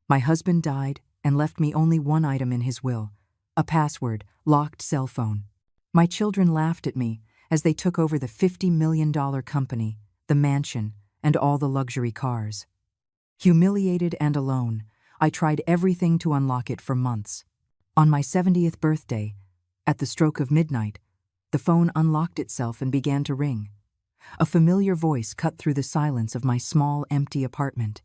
My husband died and left me only one item in his will, a password, locked cell phone. My children laughed at me as they took over the $50 million company, the mansion, and all the luxury cars. Humiliated and alone, I tried everything to unlock it for months. On my 70th birthday, at the stroke of midnight, the phone unlocked itself and began to ring. A familiar voice cut through the silence of my small, empty apartment.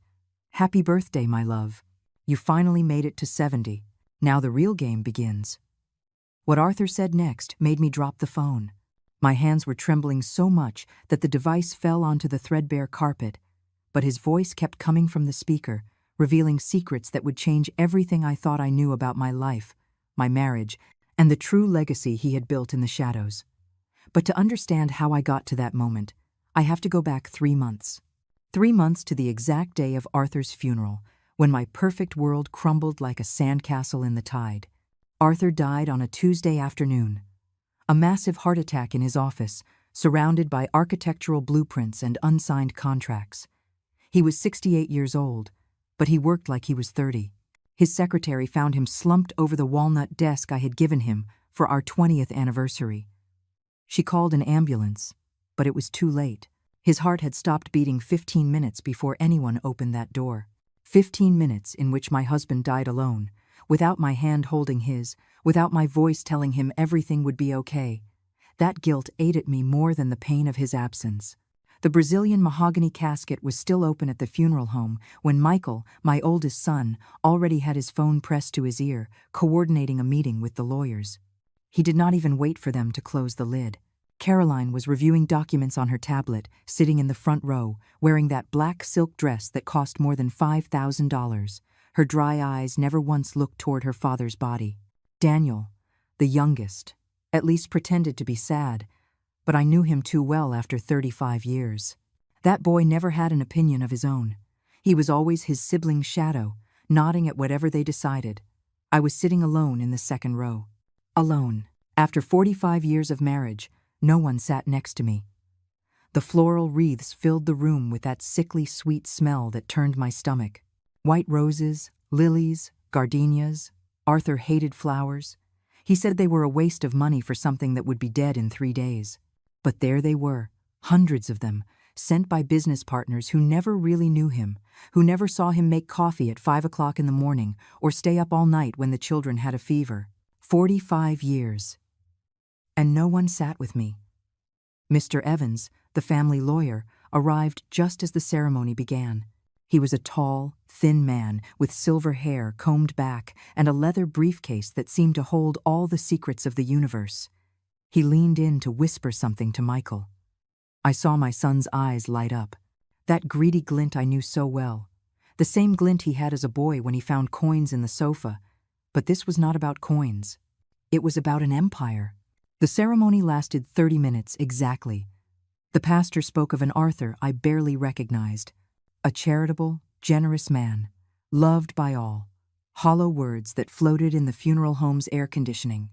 "Happy birthday, my love. You finally made it to 70. Now the real game begins." What Arthur said next made me drop the phone. My hands were trembling so much that the device fell onto the threadbare carpet, but his voice kept coming from the speaker, revealing secrets that would change everything I thought I knew about my life, my marriage, and the true legacy he had built in the shadows. But to understand how I got to that moment, I have to go back 3 months. 3 months to the exact day of Arthur's funeral, when my perfect world crumbled like a sandcastle in the tide. Arthur died on a Tuesday afternoon. A massive heart attack in his office, surrounded by architectural blueprints and unsigned contracts. He was 68 years old, but he worked like he was 30. His secretary found him slumped over the walnut desk I had given him for our 20th anniversary. She called an ambulance, but it was too late. His heart had stopped beating 15 minutes before anyone opened that door. 15 minutes in which my husband died alone, without my hand holding his, without my voice telling him everything would be okay. That guilt ate at me more than the pain of his absence. The Brazilian mahogany casket was still open at the funeral home when Michael, my oldest son, already had his phone pressed to his ear, coordinating a meeting with the lawyers. He did not even wait for them to close the lid. Caroline was reviewing documents on her tablet, sitting in the front row, wearing that black silk dress that cost more than $5,000. Her dry eyes never once looked toward her father's body. Daniel, the youngest, at least pretended to be sad, but I knew him too well after 35 years. That boy never had an opinion of his own. He was always his sibling's shadow, nodding at whatever they decided. I was sitting alone in the second row. Alone. After 45 years of marriage, no one sat next to me. The floral wreaths filled the room with that sickly sweet smell that turned my stomach. White roses, lilies, gardenias. Arthur hated flowers. He said they were a waste of money for something that would be dead in 3 days. But there they were, hundreds of them, sent by business partners who never really knew him, who never saw him make coffee at 5 o'clock in the morning or stay up all night when the children had a fever. 45 years. And no one sat with me. Mr. Evans, the family lawyer, arrived just as the ceremony began. He was a tall, thin man with silver hair combed back and a leather briefcase that seemed to hold all the secrets of the universe. He leaned in to whisper something to Michael. I saw my son's eyes light up. That greedy glint I knew so well. The same glint he had as a boy when he found coins in the sofa. But this was not about coins. It was about an empire. The ceremony lasted 30 minutes exactly. The pastor spoke of an Arthur I barely recognized. A charitable, generous man, loved by all. Hollow words that floated in the funeral home's air conditioning.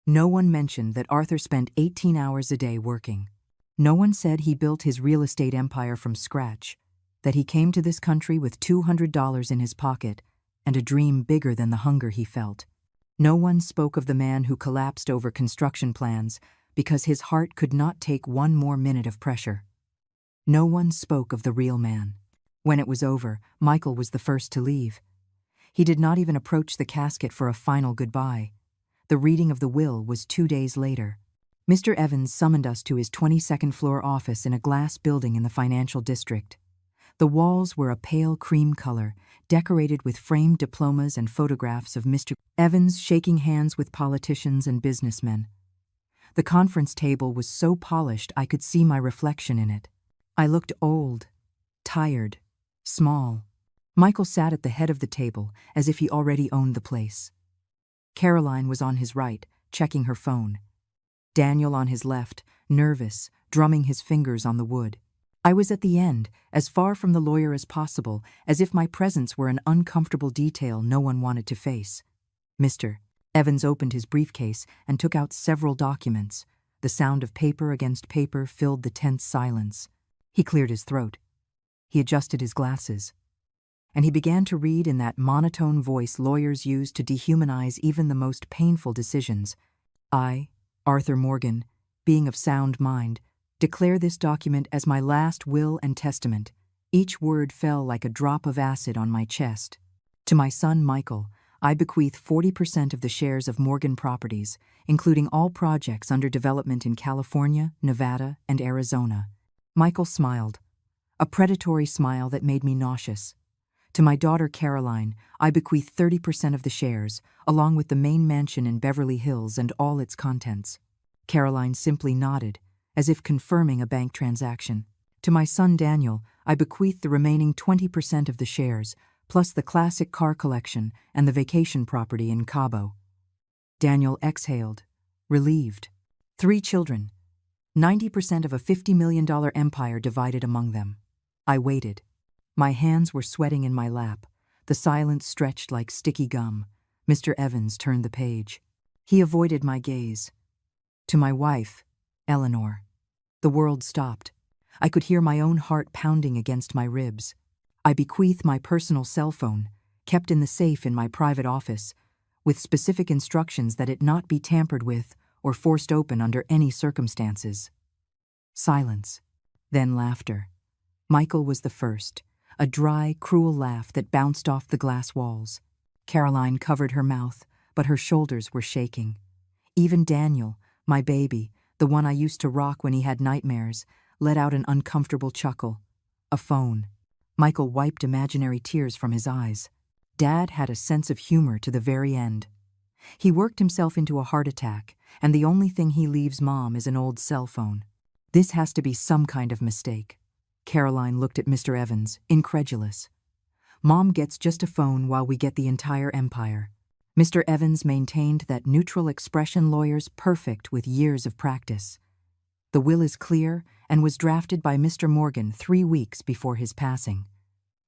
No one mentioned that Arthur spent 18 hours a day working. No one said he built his real estate empire from scratch, that he came to this country with $200 in his pocket and a dream bigger than the hunger he felt. No one spoke of the man who collapsed over construction plans because his heart could not take one more minute of pressure. No one spoke of the real man. When it was over, Michael was the first to leave. He did not even approach the casket for a final goodbye. The reading of the will was 2 days later. Mr. Evans summoned us to his 22nd floor office in a glass building in the financial district. The walls were a pale cream color, decorated with framed diplomas and photographs of Mr. Evans shaking hands with politicians and businessmen. The conference table was so polished I could see my reflection in it. I looked old, tired, small. Michael sat at the head of the table as if he already owned the place. Caroline was on his right, checking her phone. Daniel on his left, nervous, drumming his fingers on the wood. I was at the end, as far from the lawyer as possible, as if my presence were an uncomfortable detail no one wanted to face. Mr. Evans opened his briefcase and took out several documents. The sound of paper against paper filled the tense silence. He cleared his throat. He adjusted his glasses. and he began to read in that monotone voice lawyers use to dehumanize even the most painful decisions. I, Arthur Morgan, being of sound mind, declare this document as my last will and testament. Each word fell like a drop of acid on my chest. To my son Michael, I bequeath 40% of the shares of Morgan Properties, including all projects under development in California, Nevada, and Arizona. Michael smiled, a predatory smile that made me nauseous. To my daughter Caroline, I bequeath 30% of the shares, along with the main mansion in Beverly Hills and all its contents. Caroline simply nodded, as if confirming a bank transaction. To my son Daniel, I bequeath the remaining 20% of the shares, plus the classic car collection and the vacation property in Cabo. Daniel exhaled, relieved. 3 children, 90% of a $50 million empire divided among them. I waited. My hands were sweating in my lap. The silence stretched like sticky gum. Mr. Evans turned the page. He avoided my gaze. To my wife, Eleanor. The world stopped. I could hear my own heart pounding against my ribs. I bequeath my personal cell phone, kept in the safe in my private office, with specific instructions that it not be tampered with or forced open under any circumstances. Silence. Then laughter. Michael was the first, a dry, cruel laugh that bounced off the glass walls. Caroline covered her mouth, but her shoulders were shaking. Even Daniel, my baby, the one I used to rock when he had nightmares, let out an uncomfortable chuckle. A phone. Michael wiped imaginary tears from his eyes. Dad had a sense of humor to the very end. He worked himself into a heart attack, and the only thing he leaves Mom is an old cell phone. This has to be some kind of mistake. Caroline looked at Mr. Evans, incredulous. Mom gets just a phone while we get the entire empire. Mr. Evans maintained that neutral expression lawyer's perfect with years of practice. The will is clear and was drafted by Mr. Morgan 3 weeks before his passing.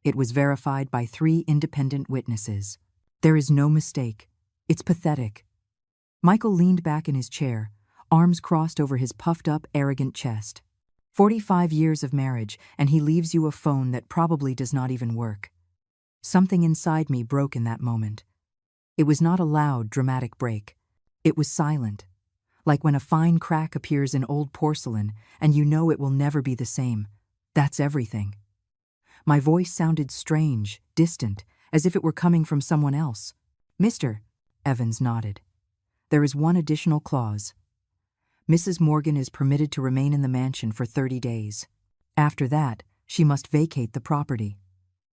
It was verified by 3 independent witnesses. There is no mistake. It's pathetic. Michael leaned back in his chair, arms crossed over his puffed-up, arrogant chest. 45 years of marriage, and he leaves you a phone that probably does not even work. Something inside me broke in that moment. It was not a loud, dramatic break. It was silent, like when a fine crack appears in old porcelain and you know it will never be the same. That's everything. My voice sounded strange, distant, as if it were coming from someone else. Mr. Evans nodded. There is one additional clause. Mrs. Morgan is permitted to remain in the mansion for 30 days. After that, she must vacate the property.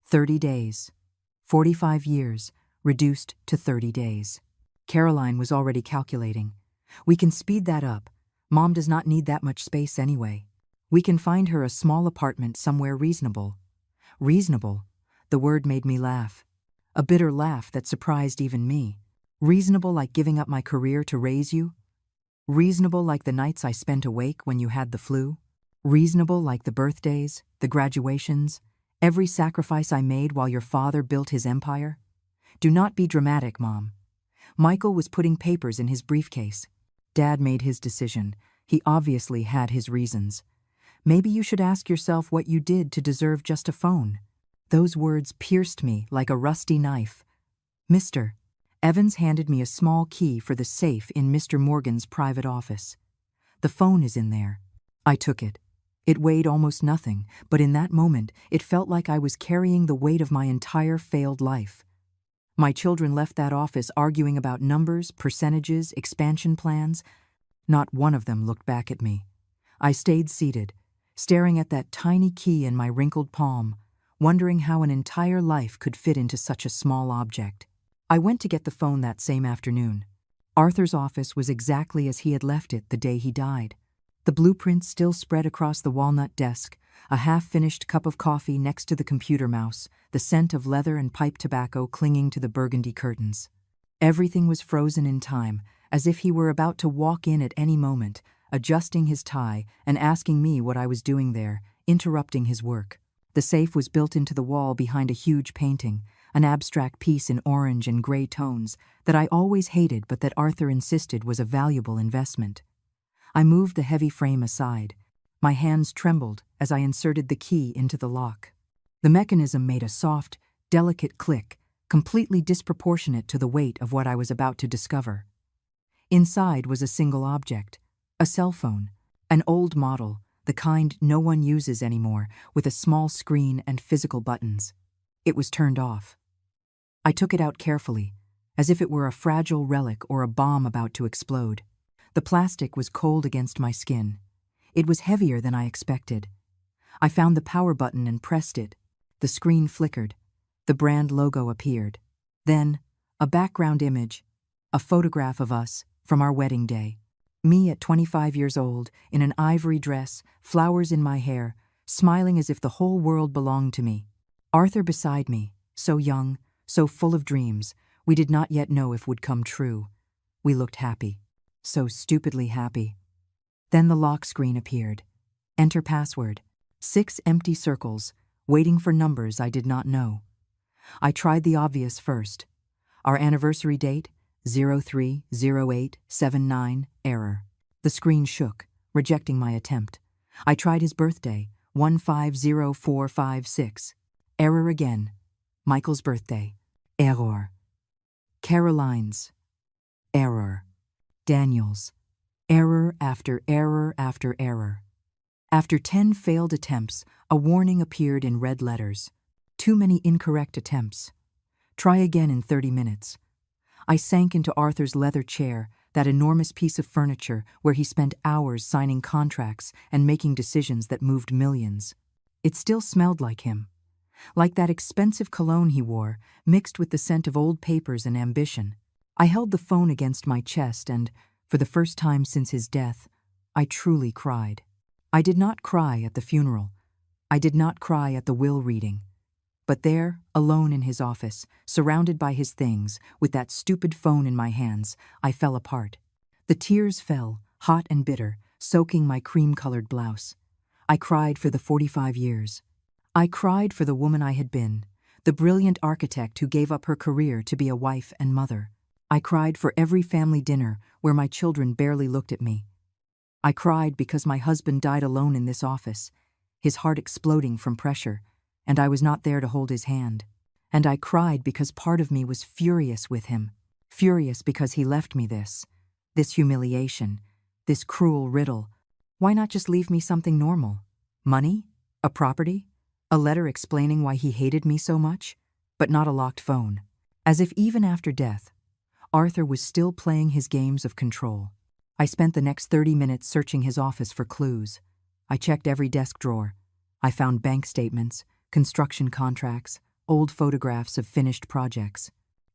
30 days. 45 years, reduced to 30 days. Caroline was already calculating. We can speed that up. Mom does not need that much space anyway. We can find her a small apartment somewhere reasonable. Reasonable. The word made me laugh. A bitter laugh that surprised even me. Reasonable like giving up my career to raise you? Reasonable like the nights I spent awake when you had the flu? Reasonable like the birthdays, the graduations, every sacrifice I made while your father built his empire? Do not be dramatic, Mom. Michael was putting papers in his briefcase. Dad made his decision. He obviously had his reasons. Maybe you should ask yourself what you did to deserve just a phone. Those words pierced me like a rusty knife. Mr. Evans handed me a small key for the safe in Mr. Morgan's private office. The phone is in there. I took it. It weighed almost nothing, but in that moment, it felt like I was carrying the weight of my entire failed life. My children left that office arguing about numbers, percentages, expansion plans. Not one of them looked back at me. I stayed seated, staring at that tiny key in my wrinkled palm, wondering how an entire life could fit into such a small object. I went to get the phone that same afternoon. Arthur's office was exactly as he had left it the day he died. The blueprints still spread across the walnut desk, a half-finished cup of coffee next to the computer mouse, the scent of leather and pipe tobacco clinging to the burgundy curtains. Everything was frozen in time, as if he were about to walk in at any moment, adjusting his tie and asking me what I was doing there, interrupting his work. The safe was built into the wall behind a huge painting, an abstract piece in orange and gray tones that I always hated but that Arthur insisted was a valuable investment. I moved the heavy frame aside. My hands trembled as I inserted the key into the lock. The mechanism made a soft, delicate click, completely disproportionate to the weight of what I was about to discover. Inside was a single object, a cell phone, an old model, the kind no one uses anymore, with a small screen and physical buttons. It was turned off. I took it out carefully, as if it were a fragile relic or a bomb about to explode. The plastic was cold against my skin. It was heavier than I expected. I found the power button and pressed it. The screen flickered. The brand logo appeared. Then, a background image, a photograph of us from our wedding day. Me at 25 years old, in an ivory dress, flowers in my hair, smiling as if the whole world belonged to me. Arthur beside me, so young, so full of dreams, we did not yet know if would come true. We looked happy, so stupidly happy. Then the lock screen appeared. Enter password. 6 empty circles, waiting for numbers I did not know. I tried the obvious first. Our anniversary date, 030879, error. The screen shook, rejecting my attempt. I tried his birthday, 150456. Error again. Michael's birthday. Error. Caroline's. Error. Daniel's. Error after error after error. After 10 failed attempts, a warning appeared in red letters. Too many incorrect attempts. Try again in 30 minutes. I sank into Arthur's leather chair, that enormous piece of furniture where he spent hours signing contracts and making decisions that moved millions. It still smelled like him. Like that expensive cologne he wore, mixed with the scent of old papers and ambition. I held the phone against my chest and, for the first time since his death, I truly cried. I did not cry at the funeral. I did not cry at the will reading. But there, alone in his office, surrounded by his things, with that stupid phone in my hands, I fell apart. The tears fell, hot and bitter, soaking my cream-colored blouse. I cried for the 45 years. I cried for the woman I had been, the brilliant architect who gave up her career to be a wife and mother. I cried for every family dinner where my children barely looked at me. I cried because my husband died alone in this office, his heart exploding from pressure, and I was not there to hold his hand. And I cried because part of me was furious with him, furious because he left me this humiliation, this cruel riddle. Why not just leave me something normal? Money? A property? A letter explaining why he hated me so much? But not a locked phone. As if even after death, Arthur was still playing his games of control. I spent the next 30 minutes searching his office for clues. I checked every desk drawer. I found bank statements, construction contracts, old photographs of finished projects.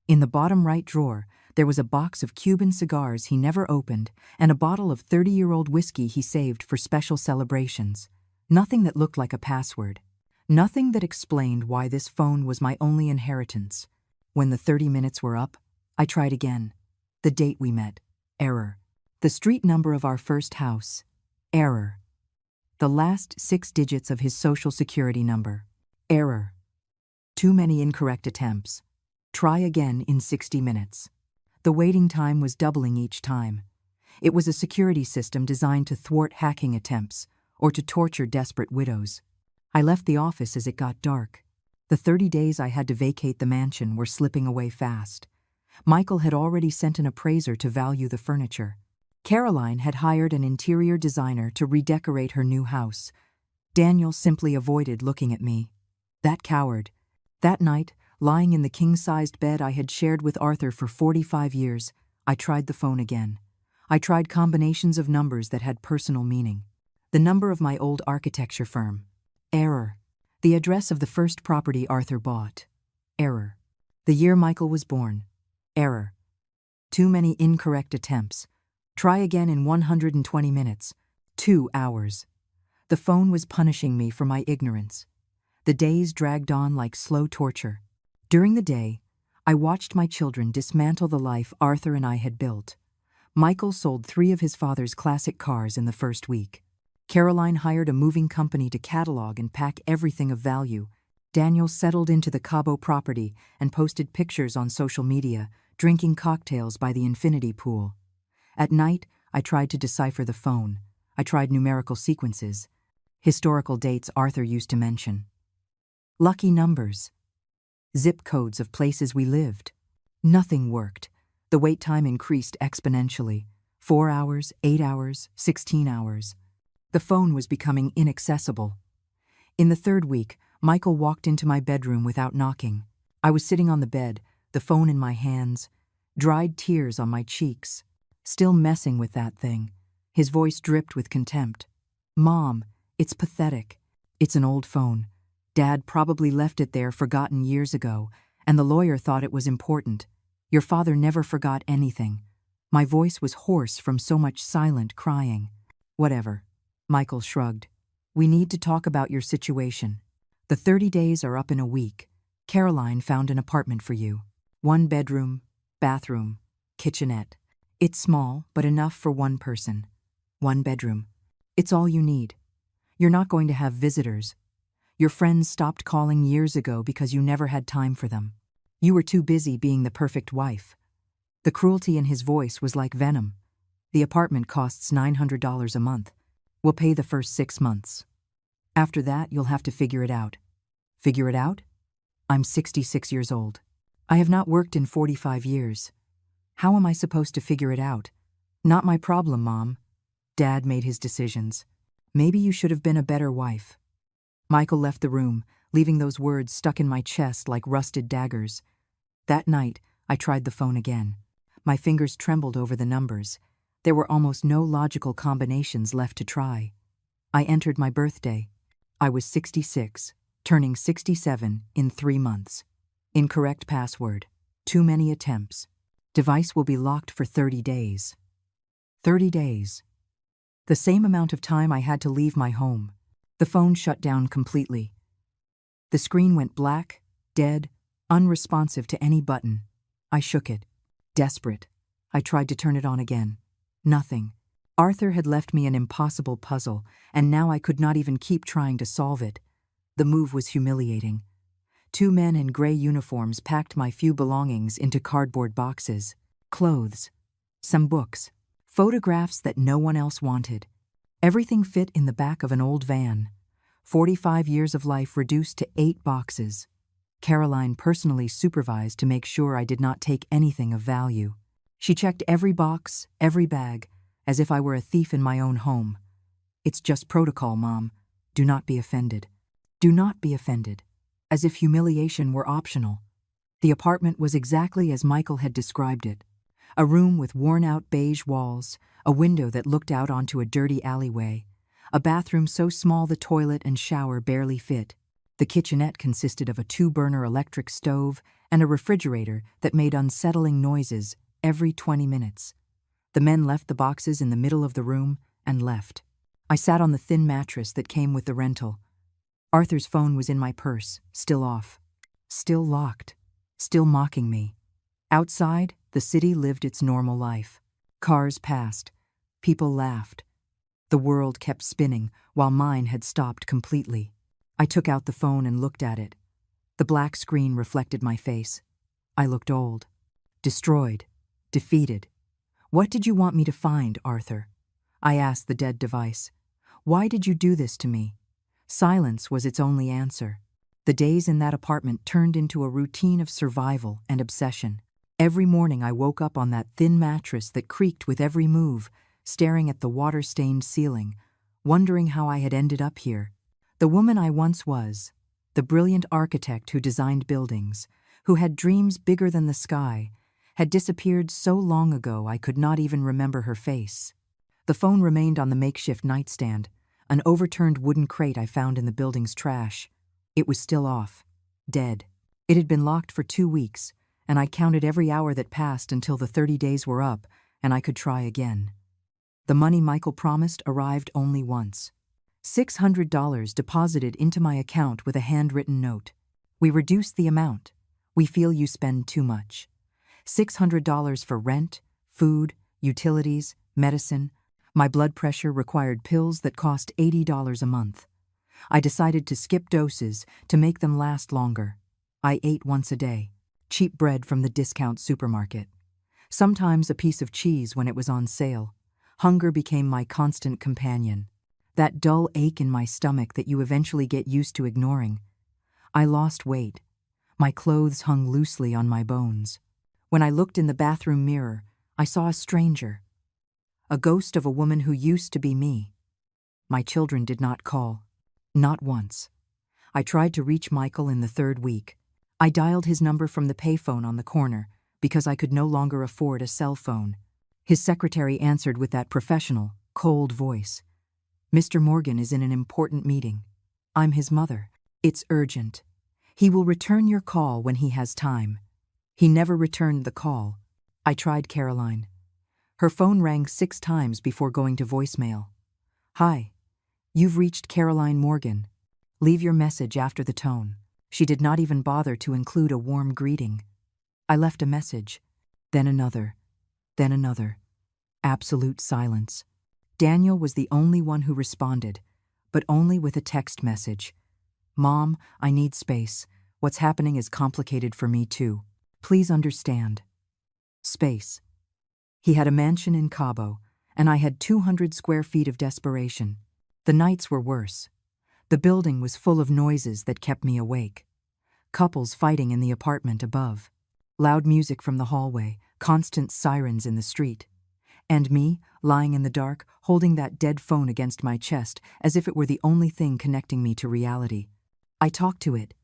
In the bottom right drawer, there was a box of Cuban cigars he never opened and a bottle of 30-year-old whiskey he saved for special celebrations. Nothing that looked like a password. Nothing that explained why this phone was my only inheritance. When the 30 minutes were up, I tried again. The date we met. Error. The street number of our first house. Error. The last 6 digits of his social security number. Error. Too many incorrect attempts. Try again in 60 minutes. The waiting time was doubling each time. It was a security system designed to thwart hacking attempts or to torture desperate widows. I left the office as it got dark. The 30 days I had to vacate the mansion were slipping away fast. Michael had already sent an appraiser to value the furniture. Caroline had hired an interior designer to redecorate her new house. Daniel simply avoided looking at me. That coward. That night, lying in the king-sized bed I had shared with Arthur for 45 years, I tried the phone again. I tried combinations of numbers that had personal meaning. The number of my old architecture firm. Error. The address of the first property Arthur bought. Error. The year Michael was born. Error. Too many incorrect attempts. Try again in 120 minutes. 2 hours. The phone was punishing me for my ignorance. The days dragged on like slow torture. During the day, I watched my children dismantle the life Arthur and I had built. Michael sold 3 of his father's classic cars in the first week. Caroline hired a moving company to catalog and pack everything of value. Daniel settled into the Cabo property and posted pictures on social media, drinking cocktails by the infinity pool. At night, I tried to decipher the phone. I tried numerical sequences, historical dates Arthur used to mention. Lucky numbers. zip codes of places we lived. Nothing worked. The wait time increased exponentially. 4 hours, 8 hours, 16 hours. The phone was becoming inaccessible. In the third week, Michael walked into my bedroom without knocking. I was sitting on the bed, the phone in my hands, dried tears on my cheeks, still messing with that thing. His voice dripped with contempt. "Mom, it's pathetic. It's an old phone. Dad probably left it there forgotten years ago, and the lawyer thought it was important. Your father never forgot anything." My voice was hoarse from so much silent crying. "Whatever." Michael shrugged. "We need to talk about your situation. The 30 days are up in a week. Caroline found an apartment for you. 1 bedroom, bathroom, kitchenette. It's small, but enough for 1 person. 1 bedroom. It's all you need. You're not going to have visitors. Your friends stopped calling years ago because you never had time for them. You were too busy being the perfect wife." The cruelty in his voice was like venom. "The apartment costs $900 a month. We'll pay the first 6 months. After that, you'll have to figure it out." "Figure it out?" I'm 66 years old. I have not worked in 45 years. How am I supposed to figure it out? "Not my problem, Mom. Dad made his decisions. Maybe you should have been a better wife." Michael left the room, leaving those words stuck in my chest like rusted daggers. That night, I tried the phone again. My fingers trembled over the numbers. There were almost no logical combinations left to try. I entered my birthday. I was 66, turning 67 in 3 months. Incorrect password. Too many attempts. Device will be locked for 30 days. 30 days. The same amount of time I had to leave my home. The phone shut down completely. The screen went black, dead, unresponsive to any button. I shook it. Desperate. I tried to turn it on again. Nothing. Arthur had left me an impossible puzzle, and now I could not even keep trying to solve it. The move was humiliating. 2 men in gray uniforms packed my few belongings into cardboard boxes. Clothes. Some books. Photographs that no one else wanted. Everything fit in the back of an old van. 45 years of life reduced to 8 boxes. Caroline personally supervised to make sure I did not take anything of value. She checked every box, every bag, as if I were a thief in my own home. "It's just protocol, Mom. Do not be offended." Do not be offended. As if humiliation were optional. The apartment was exactly as Michael had described it. A room with worn-out beige walls, a window that looked out onto a dirty alleyway, a bathroom so small the toilet and shower barely fit. The kitchenette consisted of a 2-burner electric stove and a refrigerator that made unsettling noises every 20 minutes. The men left the boxes in the middle of the room and left. I sat on the thin mattress that came with the rental. Arthur's phone was in my purse, still off. Still locked. Still mocking me. Outside, the city lived its normal life. Cars passed. People laughed. The world kept spinning while mine had stopped completely. I took out the phone and looked at it. The black screen reflected my face. I looked old. Destroyed. Defeated. "What did you want me to find, Arthur?" I asked the dead device. "Why did you do this to me?" Silence was its only answer. The days in that apartment turned into a routine of survival and obsession. Every morning I woke up on that thin mattress that creaked with every move, staring at the water-stained ceiling, wondering how I had ended up here. The woman I once was, the brilliant architect who designed buildings, who had dreams bigger than the sky, had disappeared so long ago I could not even remember her face. The phone remained on the makeshift nightstand, an overturned wooden crate I found in the building's trash. It was still off. Dead. It had been locked for 2 weeks, and I counted every hour that passed until the 30 days were up, and I could try again. The money Michael promised arrived only once. $600 deposited into my account with a handwritten note. "We reduced the amount. We feel you spend too much. $600 for rent, food, utilities, medicine. My blood pressure required pills that cost $80 a month. I decided to skip doses to make them last longer. I ate once a day. Cheap bread from the discount supermarket. Sometimes a piece of cheese when it was on sale. Hunger became my constant companion. That dull ache in my stomach that you eventually get used to ignoring. I lost weight. My clothes hung loosely on my bones. When I looked in the bathroom mirror, I saw a stranger. A ghost of a woman who used to be me. My children did not call. Not once. I tried to reach Michael in the third week. I dialed his number from the payphone on the corner because I could no longer afford a cell phone. His secretary answered with that professional, cold voice. "Mr. Morgan is in an important meeting. I'm his mother. It's urgent. He will return your call when he has time." He never returned the call. I tried Caroline. Her phone rang 6 times before going to voicemail. "Hi. You've reached Caroline Morgan. Leave your message after the tone." She did not even bother to include a warm greeting. I left a message. Then another. Then another. Absolute silence. Daniel was the only one who responded, but only with a text message. "Mom, I need space. What's happening is complicated for me too. Please understand." Space. He had a mansion in Cabo, and I had 200 square feet of desperation. The nights were worse. The building was full of noises that kept me awake. Couples fighting in the apartment above. Loud music from the hallway, constant sirens in the street. And me, lying in the dark, holding that dead phone against my chest as if it were the only thing connecting me to reality. I talked to it.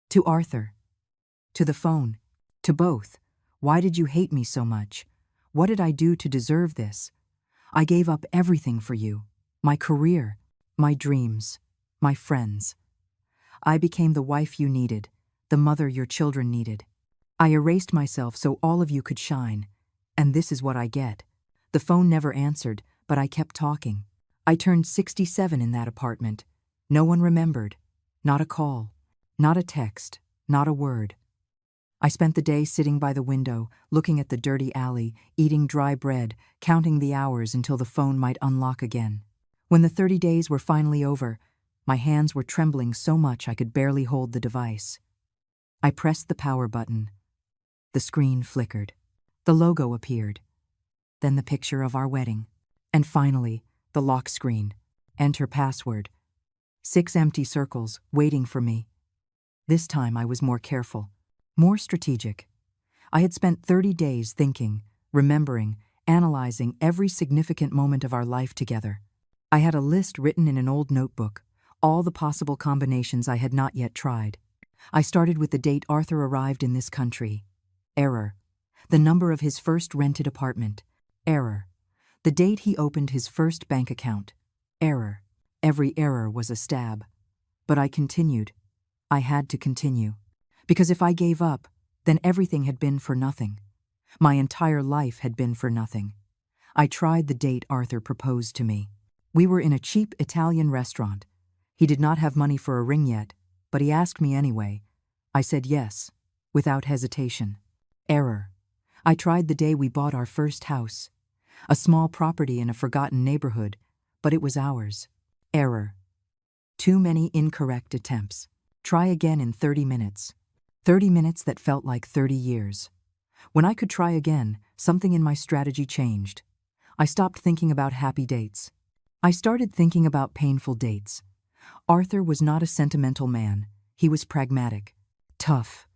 To Arthur. To the phone. To both. Why did you hate me so much? What did I do to deserve this? I gave up everything for you. My career. My dreams. My friends. I became the wife you needed, the mother your children needed. I erased myself so all of you could shine. And this is what I get. The phone never answered, but I kept talking. I turned 67 in that apartment. No one remembered. Not a call. Not a text. Not a word. I spent the day sitting by the window, looking at the dirty alley, eating dry bread, counting the hours until the phone might unlock again. When the 30 days were finally over, my hands were trembling so much I could barely hold the device. I pressed the power button. The screen flickered. The logo appeared. Then the picture of our wedding. And finally, the lock screen. Enter password. 6 empty circles, waiting for me. This time I was more careful, more strategic. I had spent 30 days thinking, remembering, analyzing every significant moment of our life together. I had a list written in an old notebook, all the possible combinations I had not yet tried. I started with the date Arthur arrived in this country. Error. The number of his first rented apartment. Error. The date he opened his first bank account. Error. Every error was a stab. But I continued. I had to continue. Because if I gave up, then everything had been for nothing. My entire life had been for nothing. I tried the date Arthur proposed to me. We were in a cheap Italian restaurant. He did not have money for a ring yet, but he asked me anyway. I said yes, without hesitation. Error. I tried the day we bought our first house. A small property in a forgotten neighborhood, but it was ours. Error. Too many incorrect attempts. Try again in 30 minutes. 30 minutes that felt like 30 years. When I could try again, something in my strategy changed. I stopped thinking about happy dates. I started thinking about painful dates. Arthur was not a sentimental man. He was pragmatic. Tough.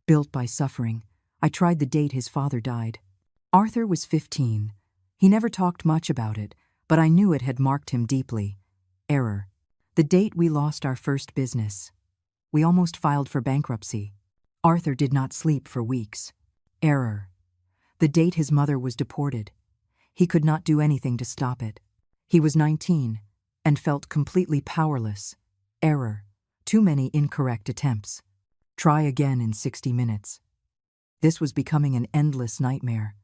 Built by suffering. I tried the date his father died. Arthur was 15. He never talked much about it, but I knew it had marked him deeply. Error. The date we lost our first business. We almost filed for bankruptcy. Arthur did not sleep for weeks. Error. The date his mother was deported. He could not do anything to stop it. He was 19 and felt completely powerless. Error. Too many incorrect attempts. Try again in 60 minutes. This was becoming an endless nightmare.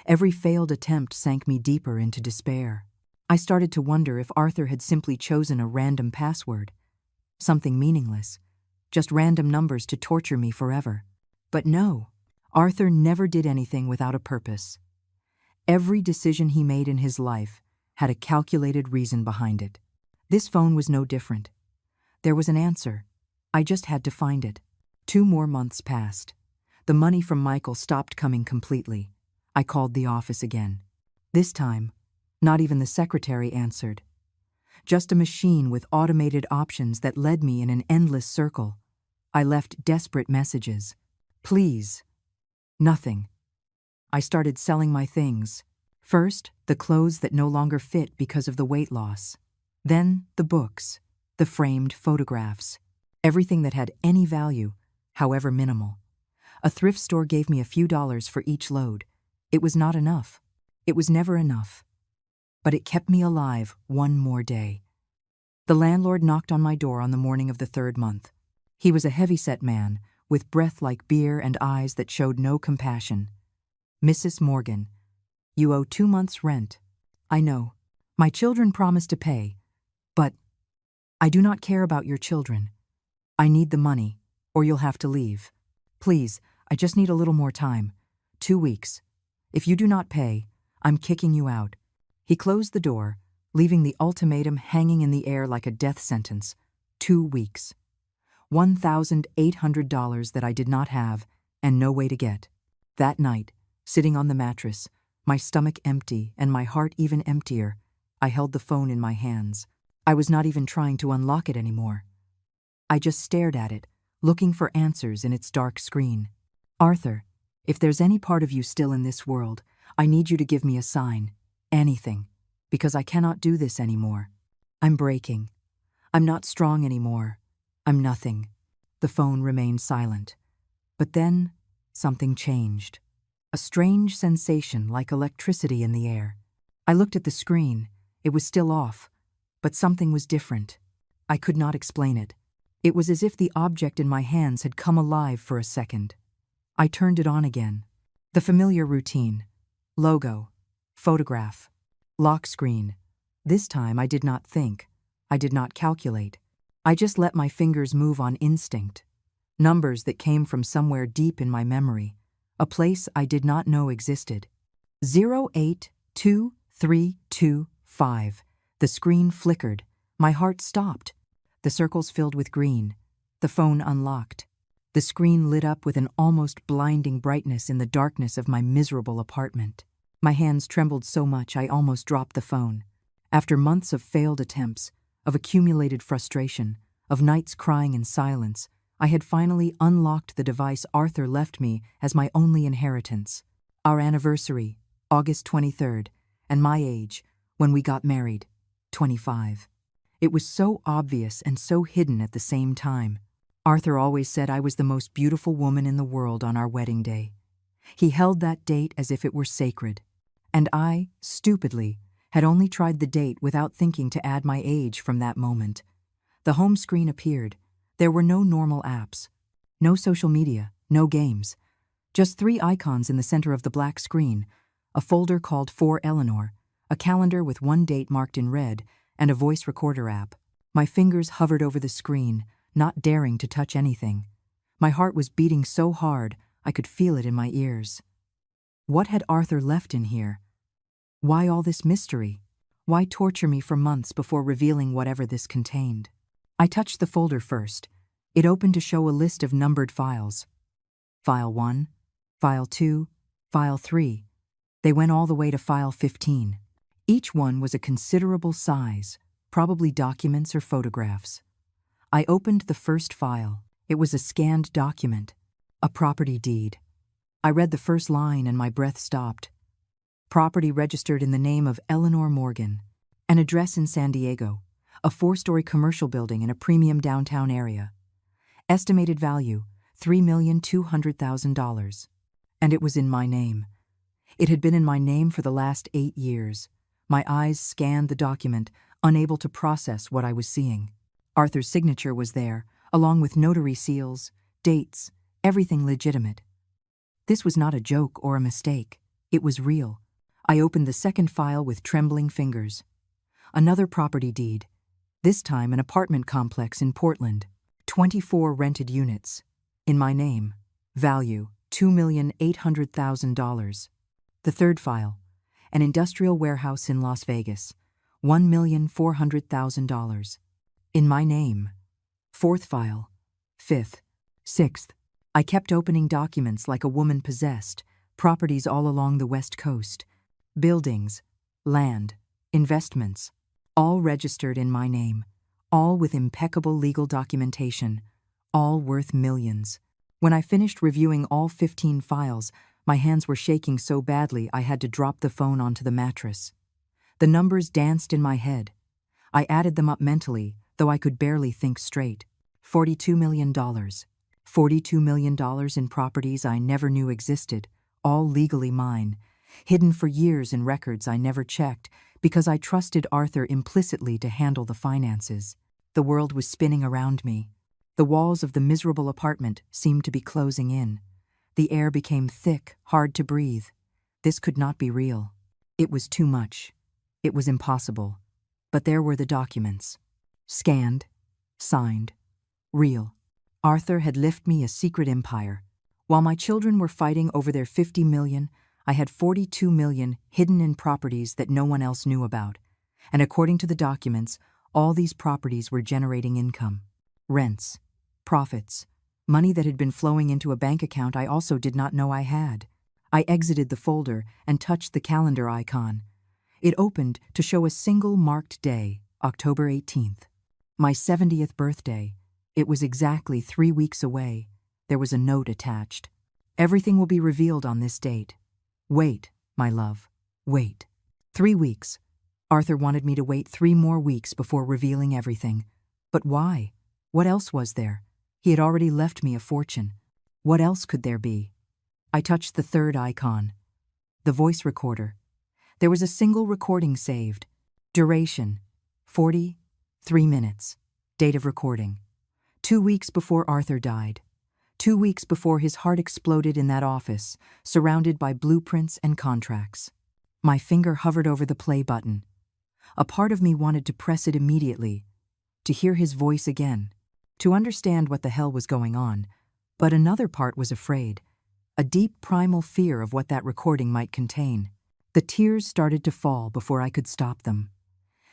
Every failed attempt sank me deeper into despair. I started to wonder if Arthur had simply chosen a random password. Something meaningless. Just random numbers to torture me forever. But no, Arthur never did anything without a purpose. Every decision he made in his life had a calculated reason behind it. This phone was no different. There was an answer. I just had to find it. 2 more months passed. The money from Michael stopped coming completely. I called the office again. This time, not even the secretary answered. Just a machine with automated options that led me in an endless circle. I left desperate messages. Please. Nothing. I started selling my things. First, the clothes that no longer fit because of the weight loss. Then, the books, the framed photographs, everything that had any value, however minimal. A thrift store gave me a few dollars for each load. It was not enough. It was never enough. But it kept me alive one more day. The landlord knocked on my door on the morning of the 3rd month. He was a heavy-set man, with breath like beer and eyes that showed no compassion. "Mrs. Morgan, you owe 2 months' rent. I know. My children promised to pay. But I do not care about your children. I need the money, or you'll have to leave. Please, I just need a little more time. 2 weeks. If you do not pay, I'm kicking you out." He closed the door, leaving the ultimatum hanging in the air like a death sentence. 2 weeks. $1,800 that I did not have and no way to get. That night, sitting on the mattress, my stomach empty and my heart even emptier, I held the phone in my hands. I was not even trying to unlock it anymore. I just stared at it, looking for answers in its dark screen. "Arthur, if there's any part of you still in this world, I need you to give me a sign. Anything. Because I cannot do this anymore. I'm breaking. I'm not strong anymore. I'm nothing." The phone remained silent. But then, something changed. A strange sensation like electricity in the air. I looked at the screen. It was still off. But something was different. I could not explain it. It was as if the object in my hands had come alive for a second. I turned it on again. The familiar routine. Logo. Photograph. Lock screen. This time I did not think. I did not calculate. I just let my fingers move on instinct. Numbers that came from somewhere deep in my memory. A place I did not know existed. 082325. The screen flickered. My heart stopped. The circles filled with green. The phone unlocked. The screen lit up with an almost blinding brightness in the darkness of my miserable apartment. My hands trembled so much I almost dropped the phone. After months of failed attempts, of accumulated frustration, of nights crying in silence, I had finally unlocked the device Arthur left me as my only inheritance. Our anniversary, August 23rd, and my age, when we got married, 25. It was so obvious and so hidden at the same time. Arthur always said I was the most beautiful woman in the world on our wedding day. He held that date as if it were sacred. And I, stupidly, had only tried the date without thinking to add my age from that moment. The home screen appeared. There were no normal apps. No social media, no games. Just 3 icons in the center of the black screen, a folder called For Eleanor, a calendar with one date marked in red, and a voice recorder app. My fingers hovered over the screen, not daring to touch anything. My heart was beating so hard I could feel it in my ears. What had Arthur left in here? Why all this mystery? Why torture me for months before revealing whatever this contained? I touched the folder first. It opened to show a list of numbered files. File 1, File 2, File 3. They went all the way to File 15. Each one was a considerable size, probably documents or photographs. I opened the first file. It was a scanned document, a property deed. I read the first line and my breath stopped. Property registered in the name of Eleanor Morgan. An address in San Diego, a 4-story commercial building in a premium downtown area. Estimated value, $3,200,000. And it was in my name. It had been in my name for the last 8 years. My eyes scanned the document, unable to process what I was seeing. Arthur's signature was there, along with notary seals, dates, everything legitimate. This was not a joke or a mistake. It was real. I opened the second file with trembling fingers. Another property deed, this time an apartment complex in Portland. 24 rented units. In my name. Value, $2,800,000. The third file, an industrial warehouse in Las Vegas. $1,400,000. In my name. Fourth file. Fifth. Sixth. I kept opening documents like a woman possessed, properties all along the West Coast. Buildings, land, investments, all registered in my name, all with impeccable legal documentation, all worth millions. When I finished reviewing all 15 files, my hands were shaking so badly I had to drop the phone onto the mattress. The numbers danced in my head. I added them up mentally, though I could barely think straight. $42 million. $42 million in properties I never knew existed, all legally mine, hidden for years in records I never checked because I trusted Arthur implicitly to handle the finances. The world was spinning around me. The walls of the miserable apartment seemed to be closing in. The air became thick, hard to breathe. This could not be real. It was too much. It was impossible. But there were the documents. Scanned, signed, real. Arthur had left me a secret empire. While my children were fighting over their $50 million, I had $42 million hidden in properties that no one else knew about. And according to the documents, all these properties were generating income. Rents, profits, money that had been flowing into a bank account I also did not know I had. I exited the folder and touched the calendar icon. It opened to show a single marked day, October 18th. My 70th birthday. It was exactly 3 weeks away. There was a note attached. Everything will be revealed on this date. Wait, my love, wait. 3 weeks. Arthur wanted me to wait 3 more weeks before revealing everything. But why? What else was there? He had already left me a fortune. What else could there be? I touched the third icon. The voice recorder. There was a single recording saved. Duration, 43 minutes. Date of recording. 2 weeks before Arthur died. 2 weeks before his heart exploded in that office, surrounded by blueprints and contracts. My finger hovered over the play button. A part of me wanted to press it immediately, to hear his voice again, to understand what the hell was going on, but another part was afraid, a deep primal fear of what that recording might contain. The tears started to fall before I could stop them.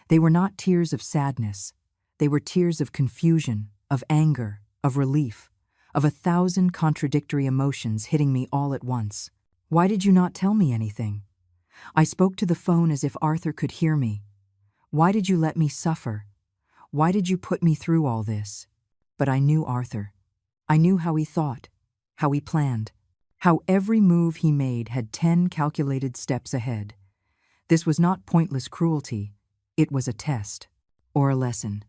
They were not tears of sadness. They were tears of confusion, of anger, of relief, of 1,000 contradictory emotions hitting me all at once. Why did you not tell me anything? I spoke to the phone as if Arthur could hear me. Why did you let me suffer? Why did you put me through all this? But I knew Arthur. I knew how he thought, how he planned, how every move he made had 10 calculated steps ahead. This was not pointless cruelty. It was a test, or a lesson,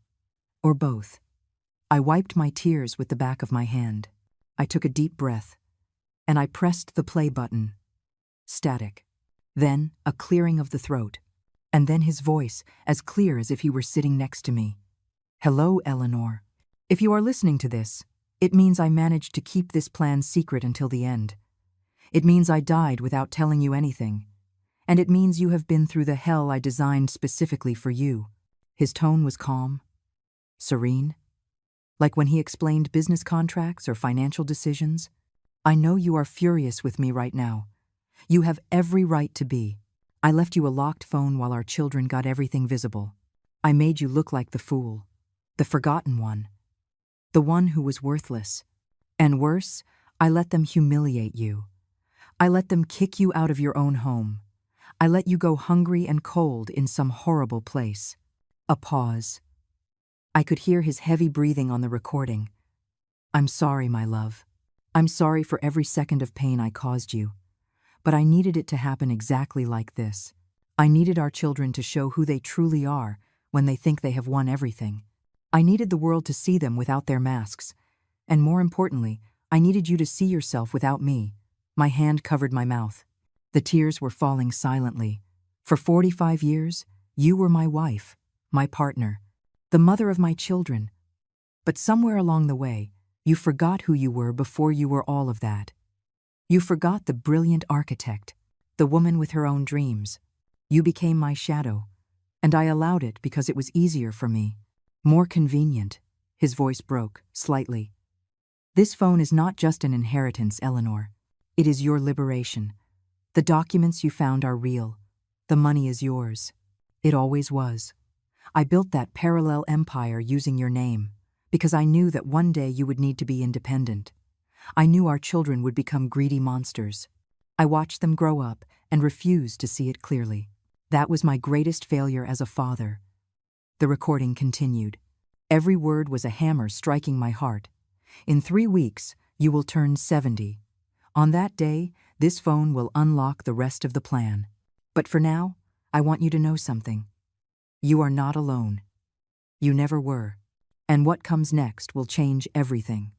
or both. I wiped my tears with the back of my hand. I took a deep breath, and I pressed the play button. Static. Then a clearing of the throat, and then his voice, as clear as if he were sitting next to me. Hello, Eleanor. If you are listening to this, it means I managed to keep this plan secret until the end. It means I died without telling you anything. And it means you have been through the hell I designed specifically for you. His tone was calm, serene, like when he explained business contracts or financial decisions. I know you are furious with me right now. You have every right to be. I left you a locked phone while our children got everything visible. I made you look like the fool, the forgotten one, the one who was worthless. And worse, I let them humiliate you. I let them kick you out of your own home. I let you go hungry and cold in some horrible place. A pause. I could hear his heavy breathing on the recording. I'm sorry, my love. I'm sorry for every second of pain I caused you. But I needed it to happen exactly like this. I needed our children to show who they truly are when they think they have won everything. I needed the world to see them without their masks. And more importantly, I needed you to see yourself without me. My hand covered my mouth. The tears were falling silently. For 45 years, you were my wife, my partner, the mother of my children. But somewhere along the way, you forgot who you were before you were all of that. You forgot the brilliant architect, the woman with her own dreams. You became my shadow, and I allowed it because it was easier for me, more convenient. His voice broke, slightly. This phone is not just an inheritance, Eleanor. It is your liberation. The documents you found are real. The money is yours. It always was. I built that parallel empire using your name, because I knew that one day you would need to be independent. I knew our children would become greedy monsters. I watched them grow up and refused to see it clearly. That was my greatest failure as a father. The recording continued. Every word was a hammer striking my heart. In 3 weeks, you will turn 70. On that day, this phone will unlock the rest of the plan. But for now, I want you to know something. You are not alone. You never were. And what comes next will change everything.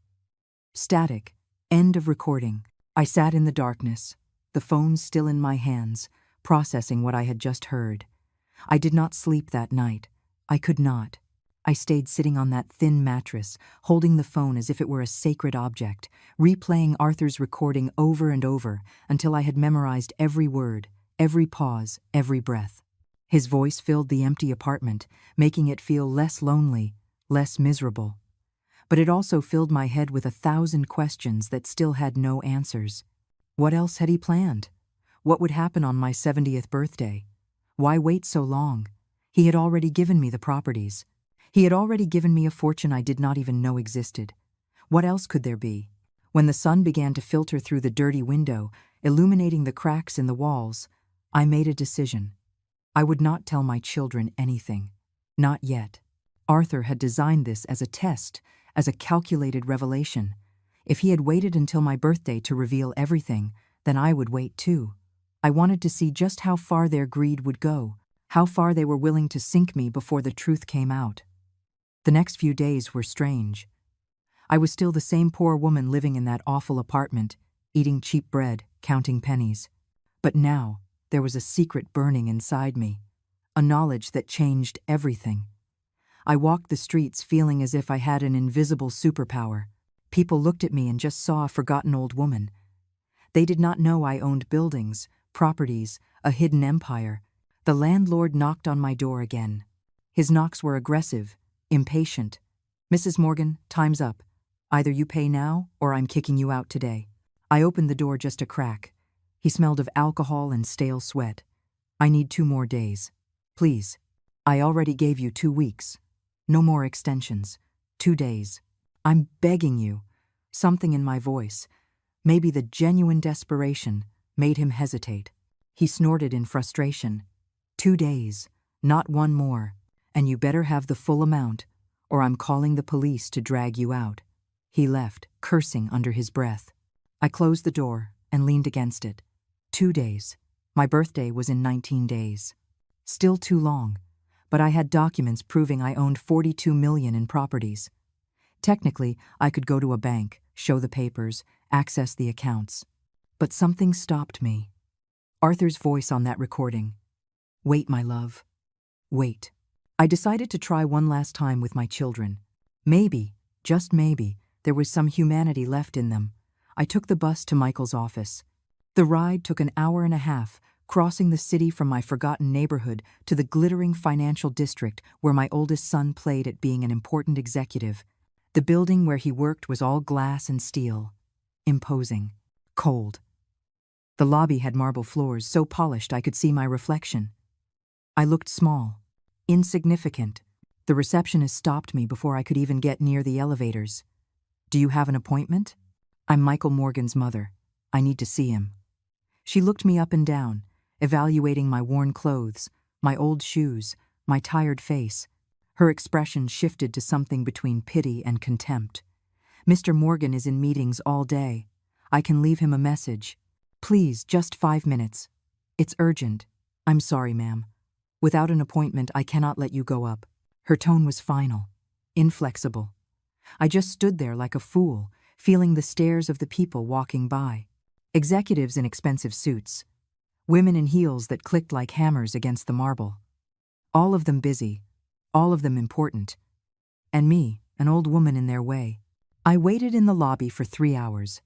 Static. End of recording. I sat in the darkness, the phone still in my hands, processing what I had just heard. I did not sleep that night. I could not. I stayed sitting on that thin mattress, holding the phone as if it were a sacred object, replaying Arthur's recording over and over until I had memorized every word, every pause, every breath. His voice filled the empty apartment, making it feel less lonely, less miserable. But it also filled my head with 1,000 questions that still had no answers. What else had he planned? What would happen on my 70th birthday? Why wait so long? He had already given me the properties. He had already given me a fortune I did not even know existed. What else could there be? When the sun began to filter through the dirty window, illuminating the cracks in the walls, I made a decision. I would not tell my children anything. Not yet. Arthur had designed this as a test, as a calculated revelation. If he had waited until my birthday to reveal everything, then I would wait too. I wanted to see just how far their greed would go, how far they were willing to sink me before the truth came out. The next few days were strange. I was still the same poor woman living in that awful apartment, eating cheap bread, counting pennies. But now, there was a secret burning inside me, a knowledge that changed everything. I walked the streets feeling as if I had an invisible superpower. People looked at me and just saw a forgotten old woman. They did not know I owned buildings, properties, a hidden empire. The landlord knocked on my door again. His knocks were aggressive, impatient. "Mrs. Morgan, time's up. Either you pay now, or I'm kicking you out today." I opened the door just a crack. He smelled of alcohol and stale sweat. "I need 2 more days. Please. I already gave you 2 weeks. No more extensions. 2 days. I'm begging you." Something in my voice, maybe the genuine desperation, made him hesitate. He snorted in frustration. 2 days, not 1 more. And you better have the full amount, or I'm calling the police to drag you out. He left, cursing under his breath. I closed the door and leaned against it. 2 days. My birthday was in 19 days. Still too long, but I had documents proving I owned $42 million in properties. Technically, I could go to a bank, show the papers, access the accounts. But something stopped me. Arthur's voice on that recording. "Wait, my love. Wait." I decided to try one last time with my children. Maybe, just maybe, there was some humanity left in them. I took the bus to Michael's office. The ride took an hour and a half, crossing the city from my forgotten neighborhood to the glittering financial district where my oldest son played at being an important executive. The building where he worked was all glass and steel. Imposing. Cold. The lobby had marble floors so polished I could see my reflection. I looked small. Insignificant. The receptionist stopped me before I could even get near the elevators. "Do you have an appointment?" "I'm Michael Morgan's mother. I need to see him." She looked me up and down, evaluating my worn clothes, my old shoes, my tired face. Her expression shifted to something between pity and contempt. "Mr. Morgan is in meetings all day. I can leave him a message. Please, just 5 minutes. It's urgent. I'm sorry, ma'am. Without an appointment, I cannot let you go up." Her tone was final, inflexible. I just stood there like a fool, feeling the stares of the people walking by. Executives in expensive suits. Women in heels that clicked like hammers against the marble. All of them busy, all of them important. And me, an old woman in their way. I waited in the lobby for 3 hours,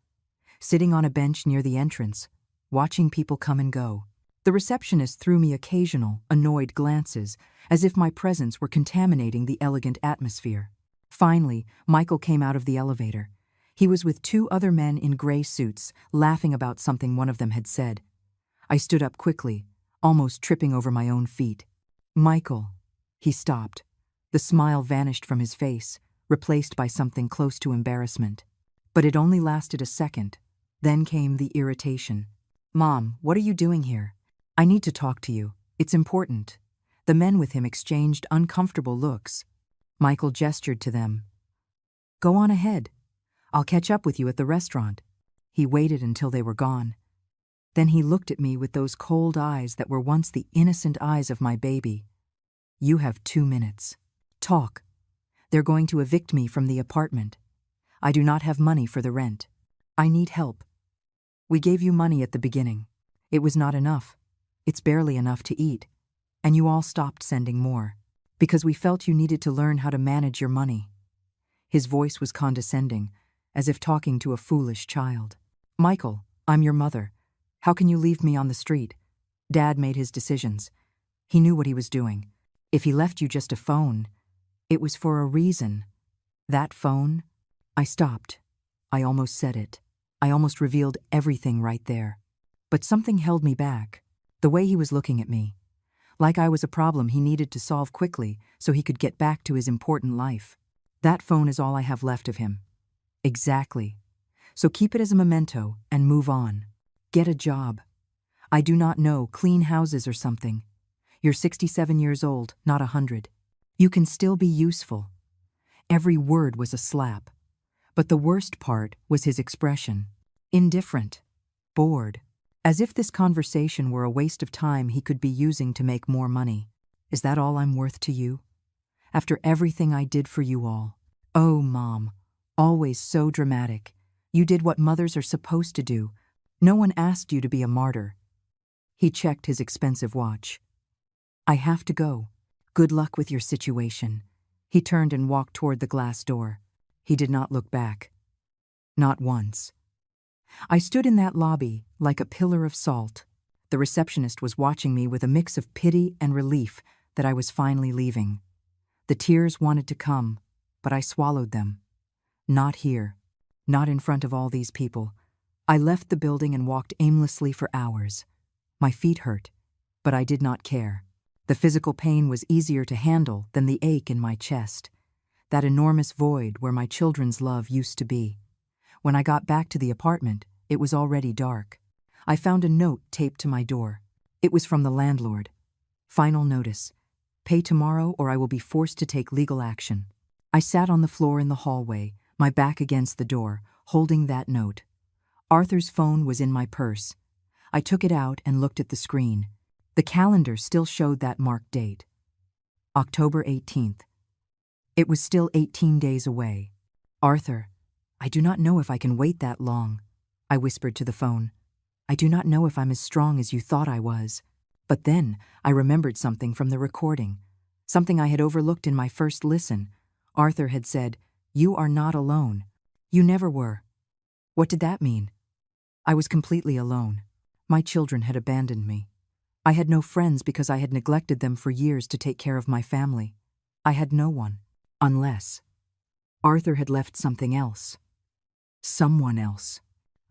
sitting on a bench near the entrance, watching people come and go. The receptionist threw me occasional, annoyed glances, as if my presence were contaminating the elegant atmosphere. Finally, Michael came out of the elevator. He was with 2 other men in gray suits, laughing about something one of them had said. I stood up quickly, almost tripping over my own feet. "Michael." He stopped. The smile vanished from his face, replaced by something close to embarrassment. But it only lasted a second. Then came the irritation. "Mom, what are you doing here? I need to talk to you. It's important." The men with him exchanged uncomfortable looks. Michael gestured to them. "Go on ahead. I'll catch up with you at the restaurant." He waited until they were gone. Then he looked at me with those cold eyes that were once the innocent eyes of my baby. "You have 2 minutes. Talk. They're going to evict me from the apartment. I do not have money for the rent. I need help. We gave you money at the beginning. It was not enough. It's barely enough to eat. And you all stopped sending more, because we felt you needed to learn how to manage your money." His voice was condescending, as if talking to a foolish child. "Michael, I'm your mother. How can you leave me on the street? Dad made his decisions. He knew what he was doing. If he left you just a phone, it was for a reason. That phone?" I stopped. I almost said it. I almost revealed everything right there. But something held me back. The way he was looking at me. Like I was a problem he needed to solve quickly so he could get back to his important life. "That phone is all I have left of him." "Exactly. So keep it as a memento and move on. Get a job. I do not know, clean houses or something. You're 67 years old, not 100. You can still be useful." Every word was a slap. But the worst part was his expression. Indifferent. Bored. As if this conversation were a waste of time he could be using to make more money. "Is that all I'm worth to you? After everything I did for you all? Oh, Mom. Always so dramatic. You did what mothers are supposed to do. No one asked you to be a martyr." He checked his expensive watch. "I have to go. Good luck with your situation." He turned and walked toward the glass door. He did not look back. Not once. I stood in that lobby like a pillar of salt. The receptionist was watching me with a mix of pity and relief that I was finally leaving. The tears wanted to come, but I swallowed them. Not here. Not in front of all these people. I left the building and walked aimlessly for hours. My feet hurt, but I did not care. The physical pain was easier to handle than the ache in my chest. That enormous void where my children's love used to be. When I got back to the apartment, it was already dark. I found a note taped to my door. It was from the landlord. "Final notice. Pay tomorrow or I will be forced to take legal action." I sat on the floor in the hallway, my back against the door, holding that note. Arthur's phone was in my purse. I took it out and looked at the screen. The calendar still showed that marked date. October 18th. It was still 18 days away. "Arthur, I do not know if I can wait that long," I whispered to the phone. "I do not know if I'm as strong as you thought I was." But then I remembered something from the recording, something I had overlooked in my first listen. Arthur had said, "You are not alone. You never were." What did that mean? I was completely alone. My children had abandoned me. I had no friends because I had neglected them for years to take care of my family. I had no one, unless Arthur had left something else. Someone else.